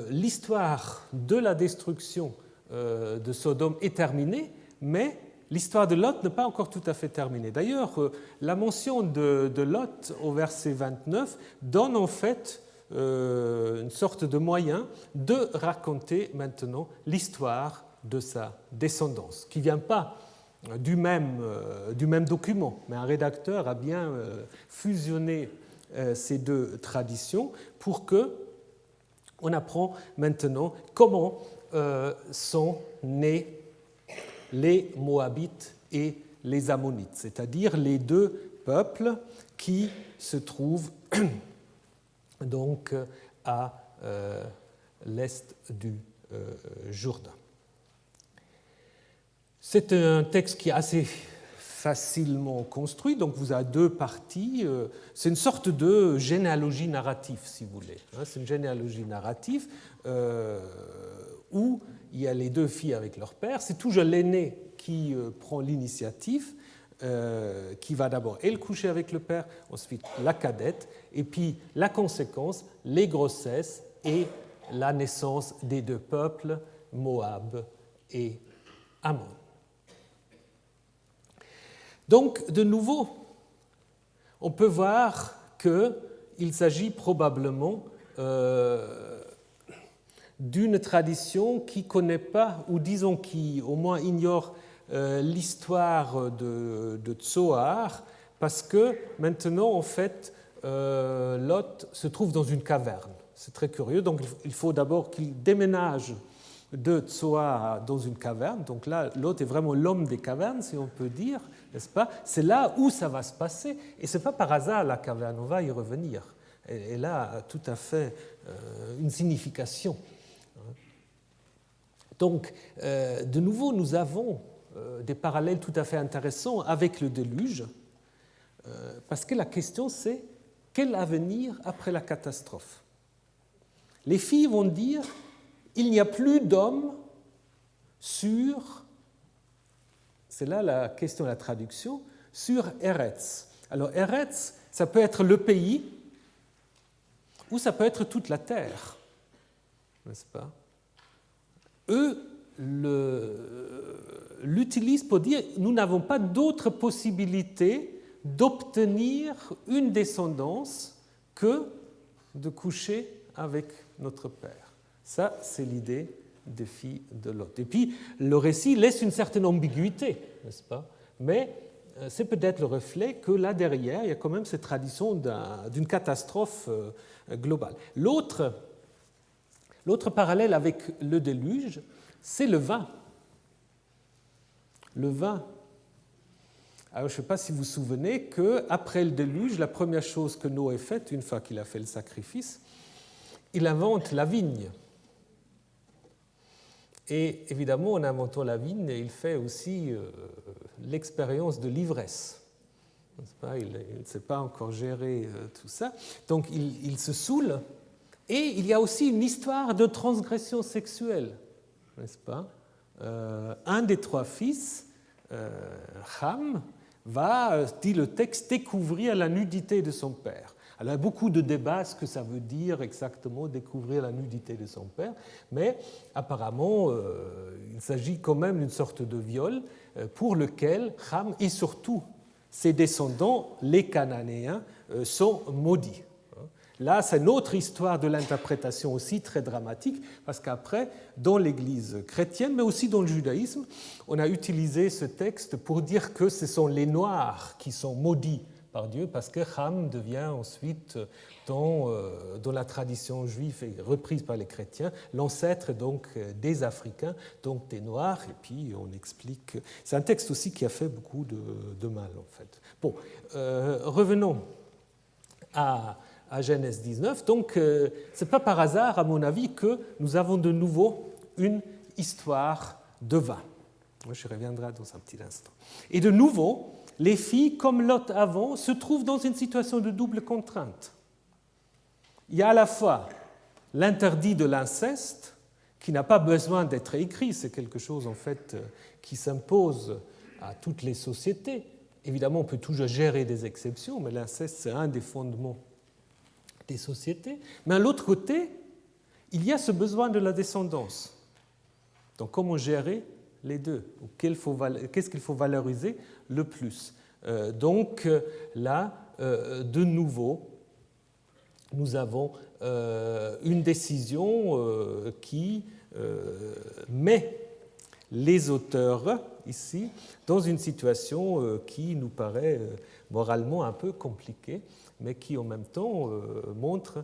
l'histoire de la destruction de Sodome est terminée, mais l'histoire de Lot n'est pas encore tout à fait terminée. D'ailleurs, la mention de Lot au verset 29 donne en fait une sorte de moyen de raconter maintenant l'histoire de sa descendance, qui ne vient pas du même document, mais un rédacteur a bien fusionné ces deux traditions pour que on apprend maintenant comment sont nés les Moabites et les Ammonites, c'est-à-dire les deux peuples qui se trouvent donc à l'est du Jourdain. C'est un texte qui est assez facilement construit. Donc vous avez deux parties. C'est une sorte de généalogie narrative, si vous voulez. C'est une généalogie narrative où il y a les deux filles avec leur père. C'est toujours l'aîné qui prend l'initiative, qui va d'abord elle coucher avec le père, ensuite la cadette, et puis la conséquence, les grossesses et la naissance des deux peuples, Moab et Ammon. Donc, de nouveau, on peut voir qu'il s'agit probablement d'une tradition qui ne connaît pas, ou disons qui au moins ignore l'histoire de Tsoar, parce que maintenant, en fait, Lot se trouve dans une caverne. C'est très curieux, donc il faut d'abord qu'il déménage de Tsoar dans une caverne. Donc là, Lot est vraiment l'homme des cavernes, si on peut dire, n'est-ce pas? C'est là où ça va se passer, et ce n'est pas par hasard la caverne, on va y revenir. Elle a tout à fait une signification. Donc, de nouveau, nous avons des parallèles tout à fait intéressants avec le déluge, parce que la question c'est quel avenir après la catastrophe? Les filles vont dire il n'y a plus d'hommes sur, c'est là la question de la traduction, sur Eretz. Alors Eretz, ça peut être le pays ou ça peut être toute la terre, n'est-ce pas? Eux l'utilisent pour dire nous n'avons pas d'autre possibilité d'obtenir une descendance que de coucher avec notre père. Ça, c'est l'idée des filles de Lot. Et puis, le récit laisse une certaine ambiguïté, n'est-ce pas? Mais c'est peut-être le reflet que là derrière, il y a quand même cette tradition d'une catastrophe globale. L'autre parallèle avec le déluge, c'est le vin. Le vin. Alors, je ne sais pas si vous vous souvenez qu'après le déluge, la première chose que Noé fait, une fois qu'il a fait le sacrifice, il invente la vigne. Et évidemment, en inventant la vigne, il fait aussi l'expérience de l'ivresse. Il ne sait pas encore gérer tout ça. Donc, il se saoule. Et il y a aussi une histoire de transgression sexuelle, n'est-ce pas? Un des trois fils, Ham, va, dit le texte, découvrir la nudité de son père. Alors, il y a beaucoup de débats ce que ça veut dire exactement découvrir la nudité de son père, mais apparemment, il s'agit quand même d'une sorte de viol pour lequel Ham et surtout ses descendants, les Cananéens, sont maudits. Là, c'est une autre histoire de l'interprétation aussi très dramatique, parce qu'après, dans l'Église chrétienne, mais aussi dans le judaïsme, on a utilisé ce texte pour dire que ce sont les Noirs qui sont maudits par Dieu, parce que Ham devient ensuite, dans la tradition juive et reprise par les chrétiens, l'ancêtre donc des Africains, donc des Noirs, et puis on explique... C'est un texte aussi qui a fait beaucoup de mal, en fait. Bon, revenons à Genèse 19. Donc, ce n'est pas par hasard, à mon avis, que nous avons de nouveau une histoire de vin. Je reviendrai dans un petit instant. Et de nouveau, les filles, comme Lot avant, se trouvent dans une situation de double contrainte. Il y a à la fois l'interdit de l'inceste, qui n'a pas besoin d'être écrit, c'est quelque chose en fait qui s'impose à toutes les sociétés. Évidemment, on peut toujours gérer des exceptions, mais l'inceste, c'est un des fondements des sociétés. Mais à l'autre côté, il y a ce besoin de la descendance. Donc, comment gérer les deux? Qu'est-ce qu'il faut valoriser le plus? Donc, là, de nouveau, nous avons une décision qui met les auteurs ici dans une situation qui nous paraît moralement un peu compliquée, mais qui en même temps montre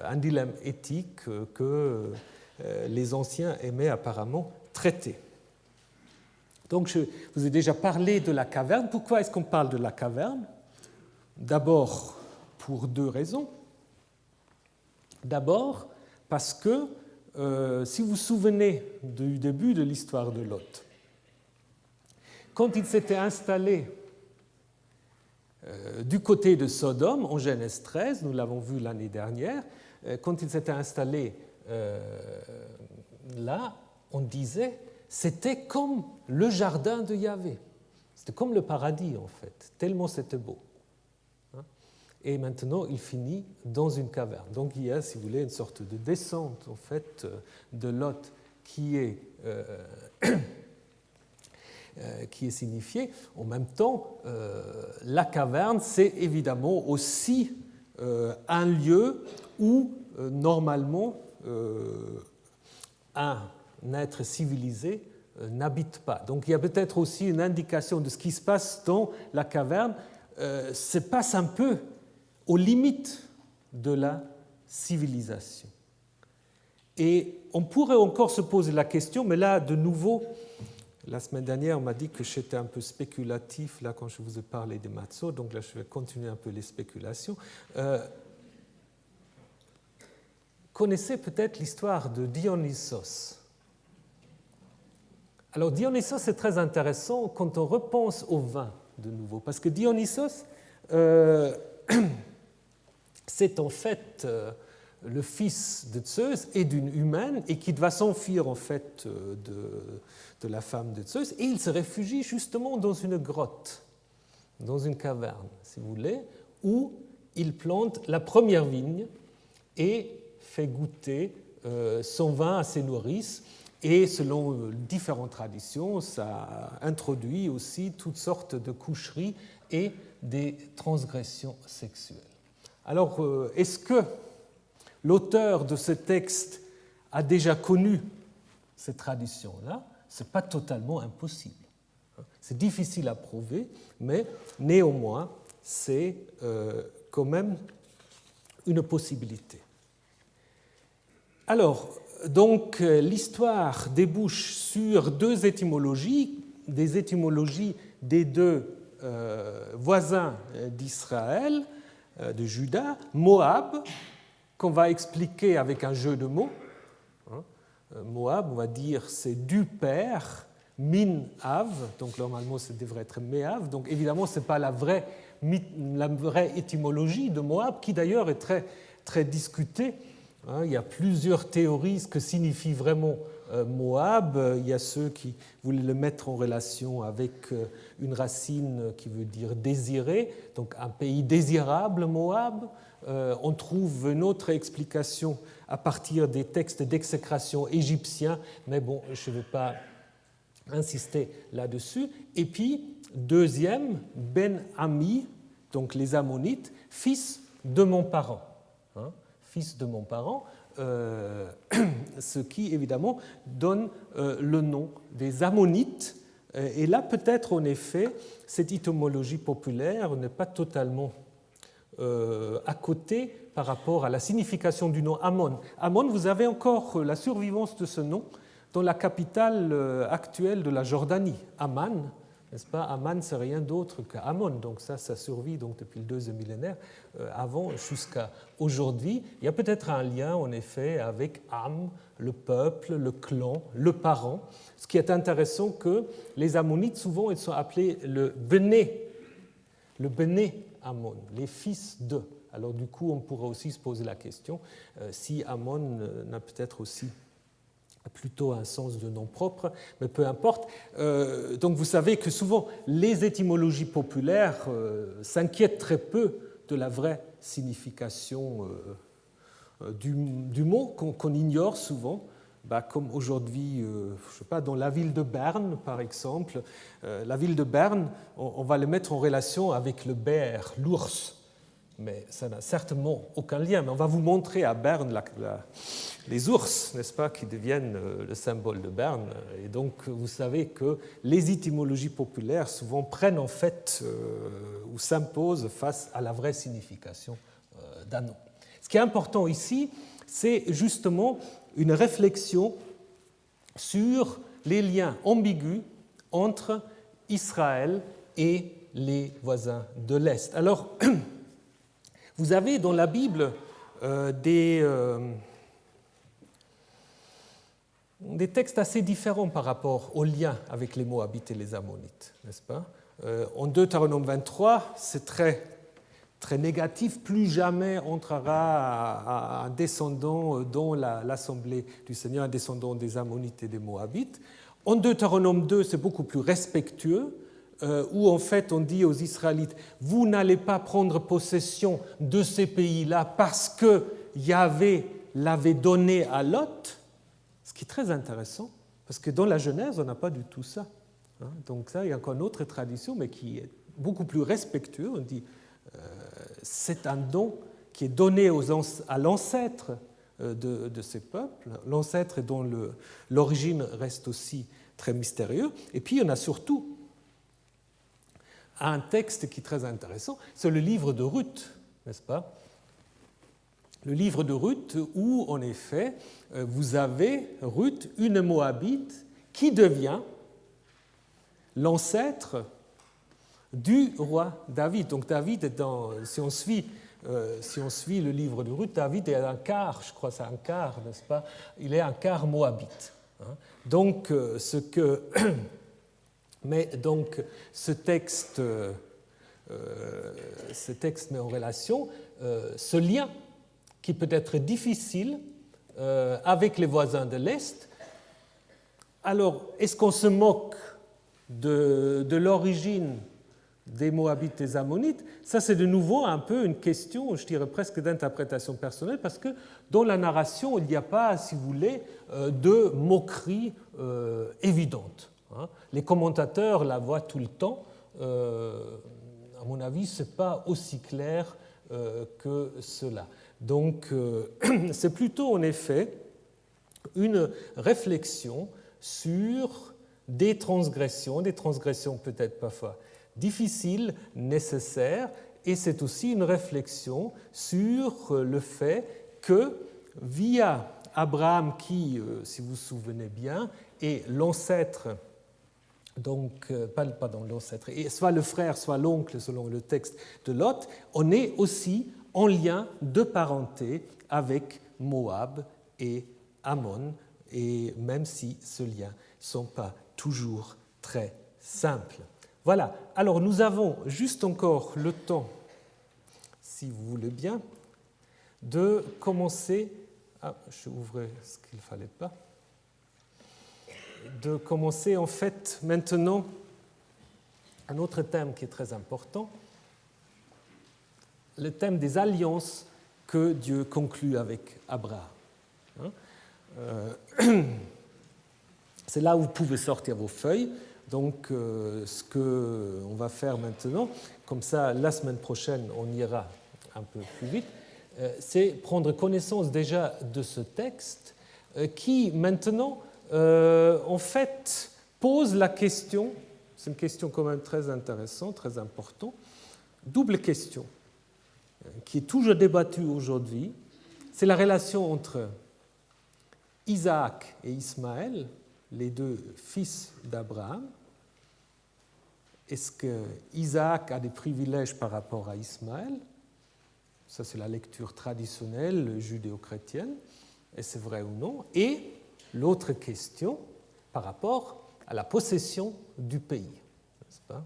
un dilemme éthique que les anciens aimaient apparemment traiter. Donc je vous ai déjà parlé de la caverne. Pourquoi est-ce qu'on parle de la caverne? D'abord pour deux raisons. D'abord parce que, si vous vous souvenez du début de l'histoire de Lot, quand il s'était installé du côté de Sodome, en Genèse 13, nous l'avons vu l'année dernière, quand ils s'étaient installés là, on disait c'était comme le jardin de Yahvé. C'était comme le paradis, en fait, tellement c'était beau. Et maintenant, il finit dans une caverne. Donc il y a, si vous voulez, une sorte de descente, en fait, de Lot qui est signifiée. En même temps, la caverne, c'est évidemment aussi un lieu où, normalement, un être civilisé n'habite pas. Donc il y a peut-être aussi une indication de ce qui se passe dans la caverne, se passe un peu aux limites de la civilisation. Et on pourrait encore se poser la question, mais là, de nouveau, la semaine dernière, on m'a dit que j'étais un peu spéculatif là quand je vous ai parlé des Matzot, donc là, je vais continuer un peu les spéculations. Connaissez peut-être l'histoire de Dionysos. Alors Dionysos, c'est très intéressant quand on repense au vin de nouveau, parce que Dionysos, c'est en fait le fils de Zeus et d'une humaine, et qui va s'enfuir en fait de la femme de Zeus, et il se réfugie justement dans une grotte, dans une caverne, si vous voulez, où il plante la première vigne et fait goûter son vin à ses nourrices. Et selon différentes traditions, ça introduit aussi toutes sortes de coucheries et des transgressions sexuelles. Alors, est-ce que l'auteur de ce texte a déjà connu cette tradition-là? Ce n'est pas totalement impossible. C'est difficile à prouver, mais néanmoins, c'est quand même une possibilité. Alors, donc, l'histoire débouche sur deux étymologies, des étymologies des deux voisins d'Israël, de Juda, Moab, qu'on va expliquer avec un jeu de mots. Moab, on va dire, c'est du père, Min-Av, donc normalement ça devrait être Méav, donc évidemment ce n'est pas la vraie étymologie de Moab, qui d'ailleurs est très, très discutée. Il y a plusieurs théories ce que signifie vraiment Moab. Il y a ceux qui voulaient le mettre en relation avec une racine qui veut dire désiré, donc un pays désirable, Moab. On trouve une autre explication à partir des textes d'exécration égyptiens, mais bon, je ne vais pas insister là-dessus. Et puis, deuxième, Ben-Ami, donc les Ammonites, fils de mon parent. Fils de mon parent, ce qui évidemment donne le nom des Ammonites. Et là, peut-être en effet, cette étymologie populaire n'est pas totalement à côté par rapport à la signification du nom Ammon. Ammon, vous avez encore la survivance de ce nom dans la capitale actuelle de la Jordanie, Amman. N'est-ce pas? Amman, c'est rien d'autre qu'Ammon, donc ça survit donc depuis le deuxième millénaire avant jusqu'à aujourd'hui. Il y a peut-être un lien en effet avec Am, le peuple, le clan, le parent. Ce qui est intéressant, que les Ammonites, souvent, ils sont appelés le Béné Ammon, les fils de. Alors du coup, on pourrait aussi se poser la question si Ammon n'a peut-être aussi plutôt un sens de nom propre, mais peu importe. Donc vous savez que souvent les étymologies populaires s'inquiètent très peu de la vraie signification du mot qu'on ignore souvent. Comme aujourd'hui, je sais pas, dans la ville de Berne, par exemple. La ville de Berne, on va le mettre en relation avec le bear, l'ours. Mais ça n'a certainement aucun lien. Mais on va vous montrer à Berne les ours, n'est-ce pas, qui deviennent le symbole de Berne. Et donc, vous savez que les étymologies populaires souvent prennent en fait ou s'imposent face à la vraie signification d'un nom. Ce qui est important ici, c'est justement une réflexion sur les liens ambigus entre Israël et les voisins de l'Est. Alors, vous avez dans la Bible des textes assez différents par rapport aux liens avec les Moabites et les Ammonites, n'est-ce pas? En Deutéronome 23, c'est très négatif. Plus jamais entrera un descendant dans l'assemblée du Seigneur, un descendant des Ammonites et des Moabites. En Deutéronome 2, c'est beaucoup plus respectueux, où en fait on dit aux Israélites, vous n'allez pas prendre possession de ces pays-là parce que Yahvé l'avait donné à Lot, ce qui est très intéressant, parce que dans la Genèse, on n'a pas du tout ça. Donc ça, il y a encore une autre tradition, mais qui est beaucoup plus respectueuse. On dit, c'est un don qui est donné à l'ancêtre de ces peuples, l'ancêtre dont l'origine reste aussi très mystérieuse. Et puis, il y en a surtout un texte qui est très intéressant, c'est le livre de Ruth, n'est-ce pas? Le livre de Ruth, où, en effet, vous avez Ruth, une Moabite, qui devient l'ancêtre du roi David. Donc David est si on suit le livre de Ruth, David est un quart, je crois, c'est un quart, n'est-ce pas? Il est un quart Moabite. Donc mais donc ce texte met en relation ce lien qui peut être difficile avec les voisins de l'Est. Alors, est-ce qu'on se moque de l'origine des Moabites et des Ammonites? Ça, c'est de nouveau un peu une question, je dirais presque d'interprétation personnelle, parce que dans la narration, il n'y a pas, si vous voulez, de moquerie évidente. Les commentateurs la voient tout le temps. À mon avis, ce n'est pas aussi clair que cela. Donc, c'est plutôt en effet une réflexion sur des transgressions peut-être parfois difficiles, nécessaires, et c'est aussi une réflexion sur le fait que via Abraham, qui, si vous vous souvenez bien, est l'ancêtre, donc, pardon, l'ancêtre, soit le frère, soit l'oncle, selon le texte de Lot, on est aussi en lien de parenté avec Moab et Ammon, et même si ce lien ne sont pas toujours très simples. Voilà, alors nous avons juste encore le temps, si vous voulez bien, de commencer... Ah, je ouvrais ce qu'il ne fallait pas. De commencer en fait maintenant un autre thème qui est très important, le thème des alliances que Dieu conclut avec Abraham. C'est là où vous pouvez sortir vos feuilles. Donc, ce qu'on va faire maintenant, comme ça, la semaine prochaine, on ira un peu plus vite, c'est prendre connaissance déjà de ce texte qui, maintenant, en fait, pose la question, c'est une question quand même très intéressante, très importante, double question, qui est toujours débattue aujourd'hui, c'est la relation entre Isaac et Ismaël, les deux fils d'Abraham. Est-ce que Isaac a des privilèges par rapport à Ismaël? Ça, c'est la lecture traditionnelle judéo-chrétienne. Est-ce c'est vrai ou non? Et l'autre question par rapport à la possession du pays. N'est-ce pas?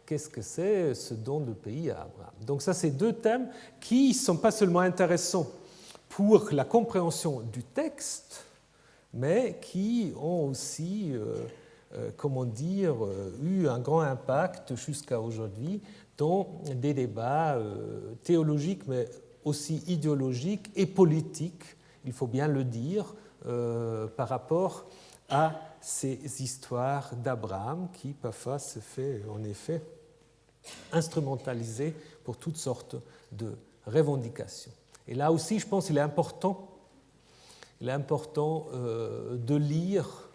Qu'est-ce que c'est ce don de pays à Abraham? Donc ça, c'est deux thèmes qui ne sont pas seulement intéressants pour la compréhension du texte, mais qui ont aussi, eu un grand impact jusqu'à aujourd'hui dans des débats théologiques, mais aussi idéologiques et politiques, il faut bien le dire, par rapport à ces histoires d'Abraham qui parfois se fait en effet instrumentaliser pour toutes sortes de revendications. Et là aussi, je pense qu'il est important de lire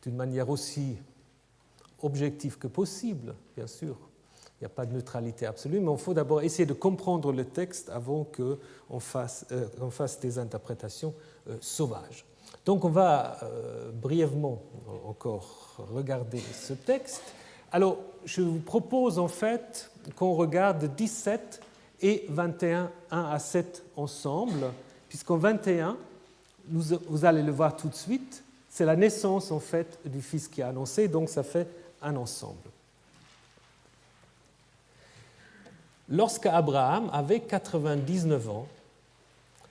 d'une manière aussi objective que possible, bien sûr. Il n'y a pas de neutralité absolue, mais il faut d'abord essayer de comprendre le texte avant qu'on fasse des interprétations sauvages. Donc on va brièvement encore regarder ce texte. Alors, je vous propose en fait qu'on regarde 17 et 21, 1 à 7 ensemble, puisqu'en 21, vous allez le voir tout de suite, c'est la naissance en fait du fils qui est annoncé, donc ça fait un ensemble. lorsqu'Abraham avait 99 ans,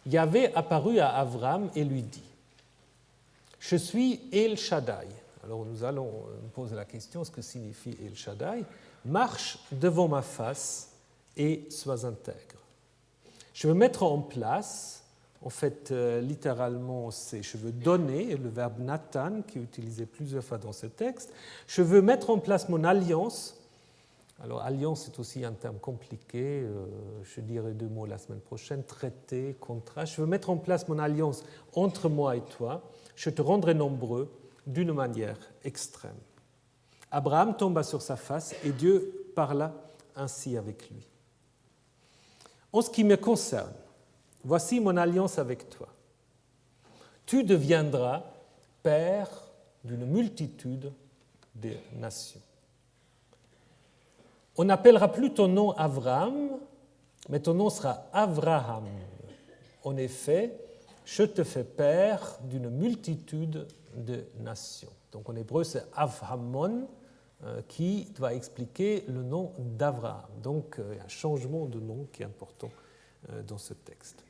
Yahvé apparut à Avram et lui dit « Je suis El Shaddai ». Alors nous allons nous poser la question, ce que signifie El Shaddai. « Marche devant ma face et sois intègre. Je veux mettre en place, en fait, littéralement, c'est je veux donner, le verbe Nathan, qui est utilisé plusieurs fois dans ce texte. Je veux mettre en place mon alliance. Alors, alliance, c'est aussi un terme compliqué. Je dirai 2 mots la semaine prochaine. Traité, contrat. Je veux mettre en place mon alliance entre moi et toi. Je te rendrai nombreux d'une manière extrême. Abraham tomba sur sa face et Dieu parla ainsi avec lui. En ce qui me concerne, voici mon alliance avec toi. Tu deviendras père d'une multitude de nations. On n'appellera plus ton nom Avram, mais ton nom sera Avraham. En effet, je te fais père d'une multitude de nations. Donc en hébreu, c'est Avhamon qui doit expliquer le nom d'Avraham. Donc il y a un changement de nom qui est important dans ce texte.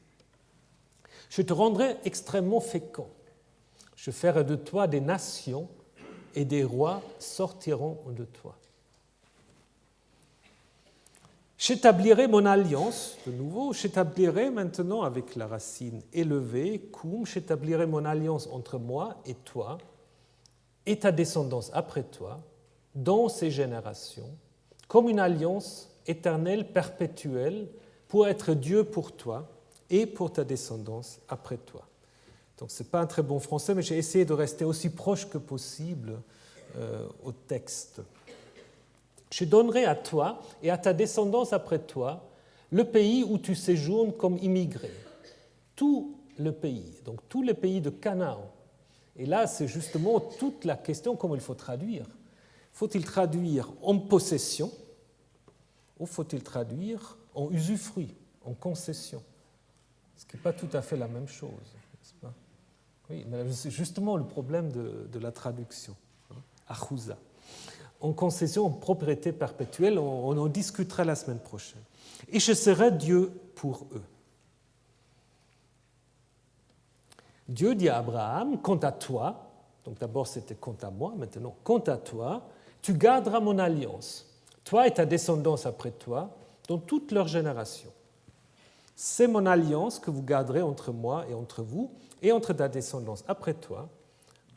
Je te rendrai extrêmement fécond. Je ferai de toi des nations et des rois sortiront de toi. J'établirai mon alliance, de nouveau, j'établirai maintenant avec la racine élevée, koum, j'établirai mon alliance entre moi et toi, et ta descendance après toi, dans ces générations, comme une alliance éternelle, perpétuelle, pour être Dieu pour toi et pour ta descendance après toi. Donc ce n'est pas un très bon français, mais j'ai essayé de rester aussi proche que possible au texte. Je donnerai à toi et à ta descendance après toi le pays où tu séjournes comme immigré. Tout le pays, donc tous les pays de Canaan. Et là, c'est justement toute la question, comment il faut traduire. Faut-il traduire en possession ou faut-il traduire en usufruit, en concession? Ce qui n'est pas tout à fait la même chose, n'est-ce pas? Oui, mais c'est justement le problème de la traduction. Achouza. En concession, en propriété perpétuelle, on en discutera la semaine prochaine. Et je serai Dieu pour eux. Dieu dit à Abraham, quant à toi, donc d'abord c'était quant à moi, maintenant quant à toi, tu garderas mon alliance, toi et ta descendance après toi, dans toutes leurs générations. C'est mon alliance que vous garderez entre moi et entre vous, et entre ta descendance après toi.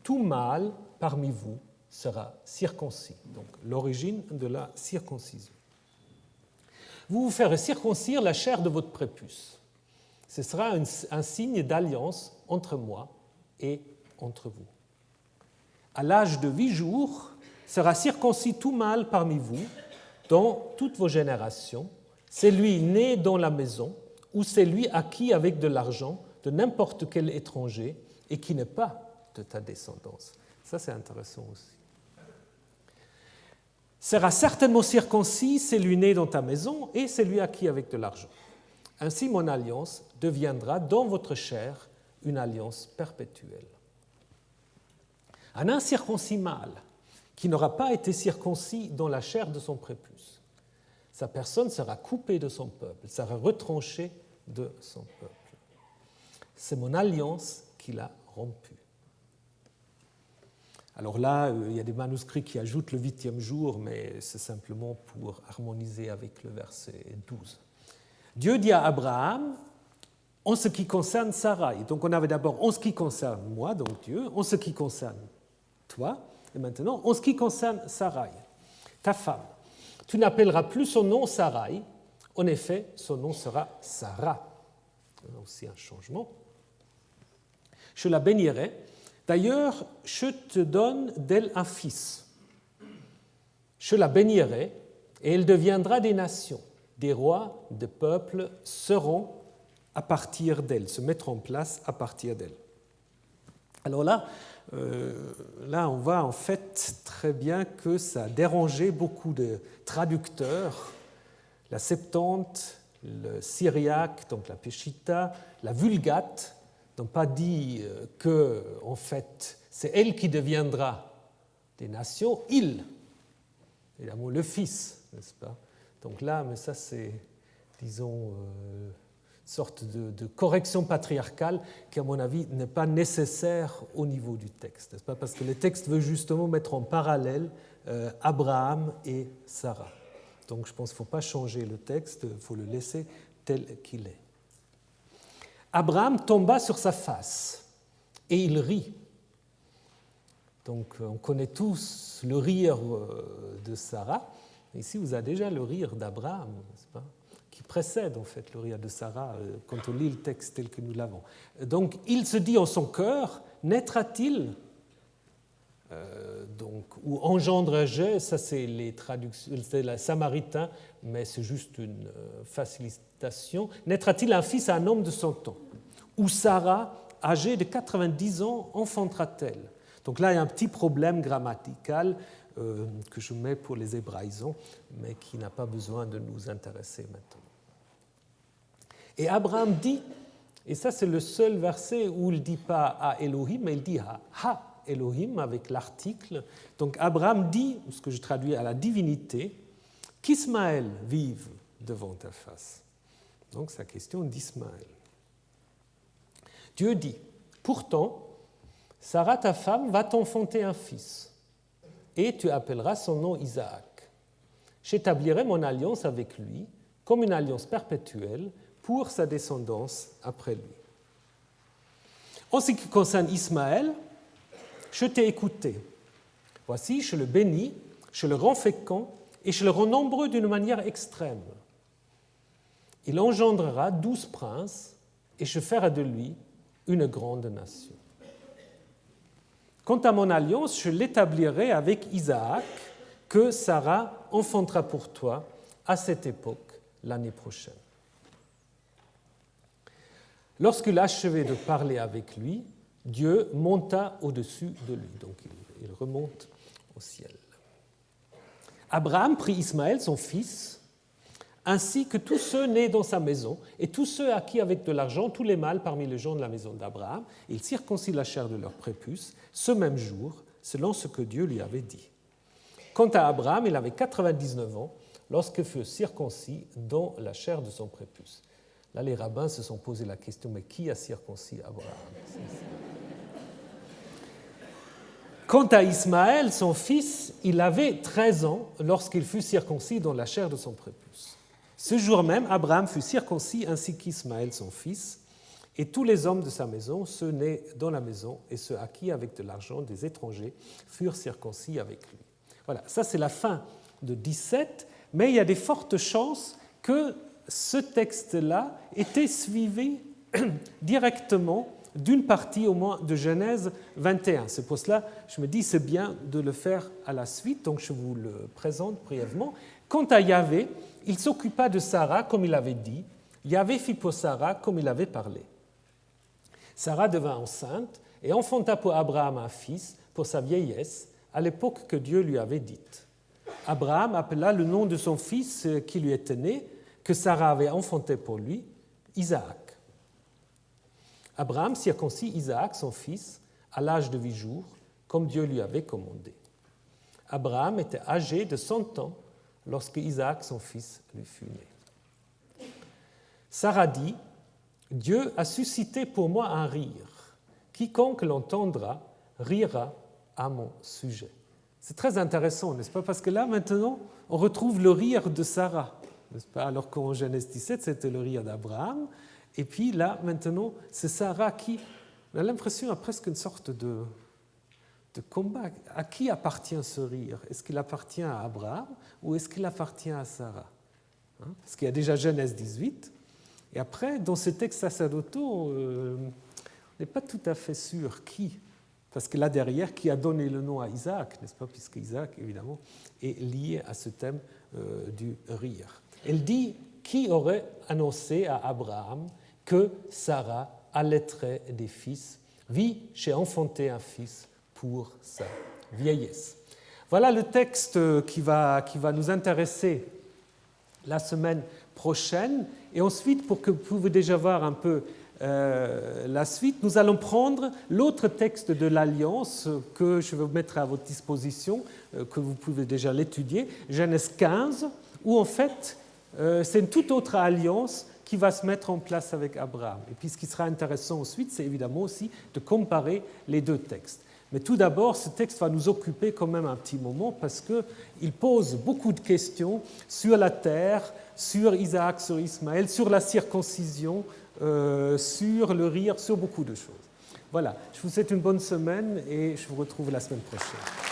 Tout mâle parmi vous sera circoncis. Donc l'origine de la circoncision. Vous vous ferez circoncire la chair de votre prépuce. Ce sera un signe d'alliance entre moi et entre vous. À l'âge de 8 jours, sera circoncis tout mâle parmi vous, dans toutes vos générations, celui né dans la maison ou celui acquis avec de l'argent de n'importe quel étranger et qui n'est pas de ta descendance. Ça, c'est intéressant aussi. Sera certainement circoncis celui né dans ta maison et celui acquis avec de l'argent. Ainsi, mon alliance deviendra dans votre chair une alliance perpétuelle. Un incirconcis mâle qui n'aura pas été circoncis dans la chair de son prépuce, sa personne sera coupée de son peuple, sera retranchée de son peuple. C'est mon alliance qu'il a rompue. Alors là, il y a des manuscrits qui ajoutent le 8e jour, mais c'est simplement pour harmoniser avec le verset 12. Dieu dit à Abraham, en ce qui concerne Sarai, donc on avait d'abord en ce qui concerne moi, donc Dieu, en ce qui concerne toi, et maintenant en ce qui concerne Sarai, ta femme. Tu n'appelleras plus son nom Sarai, en effet, son nom sera Sarah. Il y a aussi un changement. Je la bénirai. D'ailleurs, je te donne d'elle un fils. Je la bénirai et elle deviendra des nations. Des rois, des peuples seront à partir d'elle, se mettre en place à partir d'elle. Alors là, on voit en fait très bien que ça a dérangé beaucoup de traducteurs. La Septante, le syriaque, donc la Peshitta, la Vulgate, n'ont pas dit que, en fait, c'est elle qui deviendra des nations, il, évidemment le Fils, n'est-ce pas? Donc là, mais ça c'est disons, sorte de correction patriarcale qui, à mon avis, n'est pas nécessaire au niveau du texte, n'est-ce pas? Parce que le texte veut justement mettre en parallèle Abraham et Sarah. Donc je pense qu'il ne faut pas changer le texte, il faut le laisser tel qu'il est. Abraham tomba sur sa face et il rit. Donc on connaît tous le rire de Sarah. Ici, vous avez déjà le rire d'Abraham, n'est-ce pas? Qui précède en fait le rire de Sarah quand on lit le texte tel que nous l'avons. Donc il se dit en son cœur, naîtra-t-il ou engendrerai-je, ça c'est les traductions, c'est la samaritain, mais c'est juste une facilitation, naîtra-t-il un fils à un homme de 100 ans? Ou Sarah, âgée de 90 ans, enfantera-t-elle? Donc là, il y a un petit problème grammatical que je mets pour les hébraïsons, mais qui n'a pas besoin de nous intéresser maintenant. Et Abraham dit, et ça c'est le seul verset où il ne dit pas à Elohim, mais il dit à Ha Elohim avec l'article. Donc Abraham dit, ce que je traduis à la divinité, qu'Ismaël vive devant ta face. Donc c'est la question d'Ismaël. Dieu dit, pourtant, Sarah, ta femme, va t'enfanter un fils, et tu appelleras son nom Isaac. J'établirai mon alliance avec lui comme une alliance perpétuelle pour sa descendance après lui. En ce qui concerne Ismaël, je t'ai écouté. Voici, je le bénis, je le rends fécond et je le rends nombreux d'une manière extrême. Il engendrera 12 princes et je ferai de lui une grande nation. Quant à mon alliance, je l'établirai avec Isaac, que Sarah enfantera pour toi à cette époque, l'année prochaine. Lorsqu'il achevait de parler avec lui, Dieu monta au-dessus de lui. Donc il remonte au ciel. Abraham prit Ismaël, son fils, ainsi que tous ceux nés dans sa maison, et tous ceux acquis avec de l'argent, tous les mâles parmi les gens de la maison d'Abraham. Il circoncit la chair de leur prépuce, ce même jour, selon ce que Dieu lui avait dit. Quant à Abraham, il avait 99 ans lorsqu'il fut circoncis dans la chair de son prépuce. Là, les rabbins se sont posé la question, mais qui a circoncis Abraham? Quant à Ismaël, son fils, il avait 13 ans lorsqu'il fut circoncis dans la chair de son prépuce. Ce jour même, Abraham fut circoncis ainsi qu'Ismaël, son fils, et tous les hommes de sa maison, ceux nés dans la maison et ceux acquis avec de l'argent des étrangers, furent circoncis avec lui. Voilà, ça c'est la fin de 17, mais il y a des fortes chances que ce texte-là était suivi directement d'une partie au moins de Genèse 21. C'est pour cela que je me dis c'est bien de le faire à la suite, donc je vous le présente brièvement. Quant à Yahvé, il s'occupa de Sarah comme il avait dit. Yahvé fit pour Sarah comme il avait parlé. Sarah devint enceinte et enfanta pour Abraham un fils pour sa vieillesse, à l'époque que Dieu lui avait dite. Abraham appela le nom de son fils qui lui était né, que Sarah avait enfanté pour lui, Isaac. Abraham circoncit Isaac, son fils, à l'âge de 8 jours, comme Dieu lui avait commandé. Abraham était âgé de 100 ans lorsque Isaac, son fils, lui fut né. Sarah dit, « Dieu a suscité pour moi un rire. Quiconque l'entendra rira à mon sujet. » C'est très intéressant, n'est-ce pas? Parce que là, maintenant, on retrouve le rire de Sarah, n'est-ce pas? Alors qu'en Genèse 17, c'était le rire d'Abraham. Et puis là, maintenant, c'est Sarah qui, on a l'impression, a presque une sorte de combat. À qui appartient ce rire? Est-ce qu'il appartient à Abraham ou est-ce qu'il appartient à Sarah? Parce qu'il y a déjà Genèse 18. Et après, dans ces textes sacerdotaux, on n'est pas tout à fait sûr qui. Parce que là derrière, qui a donné le nom à Isaac, n'est-ce pas? Puisque Isaac, évidemment, est lié à ce thème du rire. Elle dit, qui aurait annoncé à Abraham que Sarah allaiterait des fils? Oui, j'ai enfanté un fils pour sa vieillesse. Voilà le texte qui va nous intéresser la semaine prochaine. Et ensuite, pour que vous puissiez déjà voir un peu la suite, nous allons prendre l'autre texte de l'Alliance que je vais vous mettre à votre disposition, que vous pouvez déjà l'étudier, Genèse 15, où en fait c'est une toute autre alliance qui va se mettre en place avec Abraham. Et puis ce qui sera intéressant ensuite, c'est évidemment aussi de comparer les deux textes. Mais tout d'abord, ce texte va nous occuper quand même un petit moment parce qu'il pose beaucoup de questions sur la terre, sur Isaac, sur Ismaël, sur la circoncision, sur le rire, sur beaucoup de choses. Voilà, je vous souhaite une bonne semaine et je vous retrouve la semaine prochaine.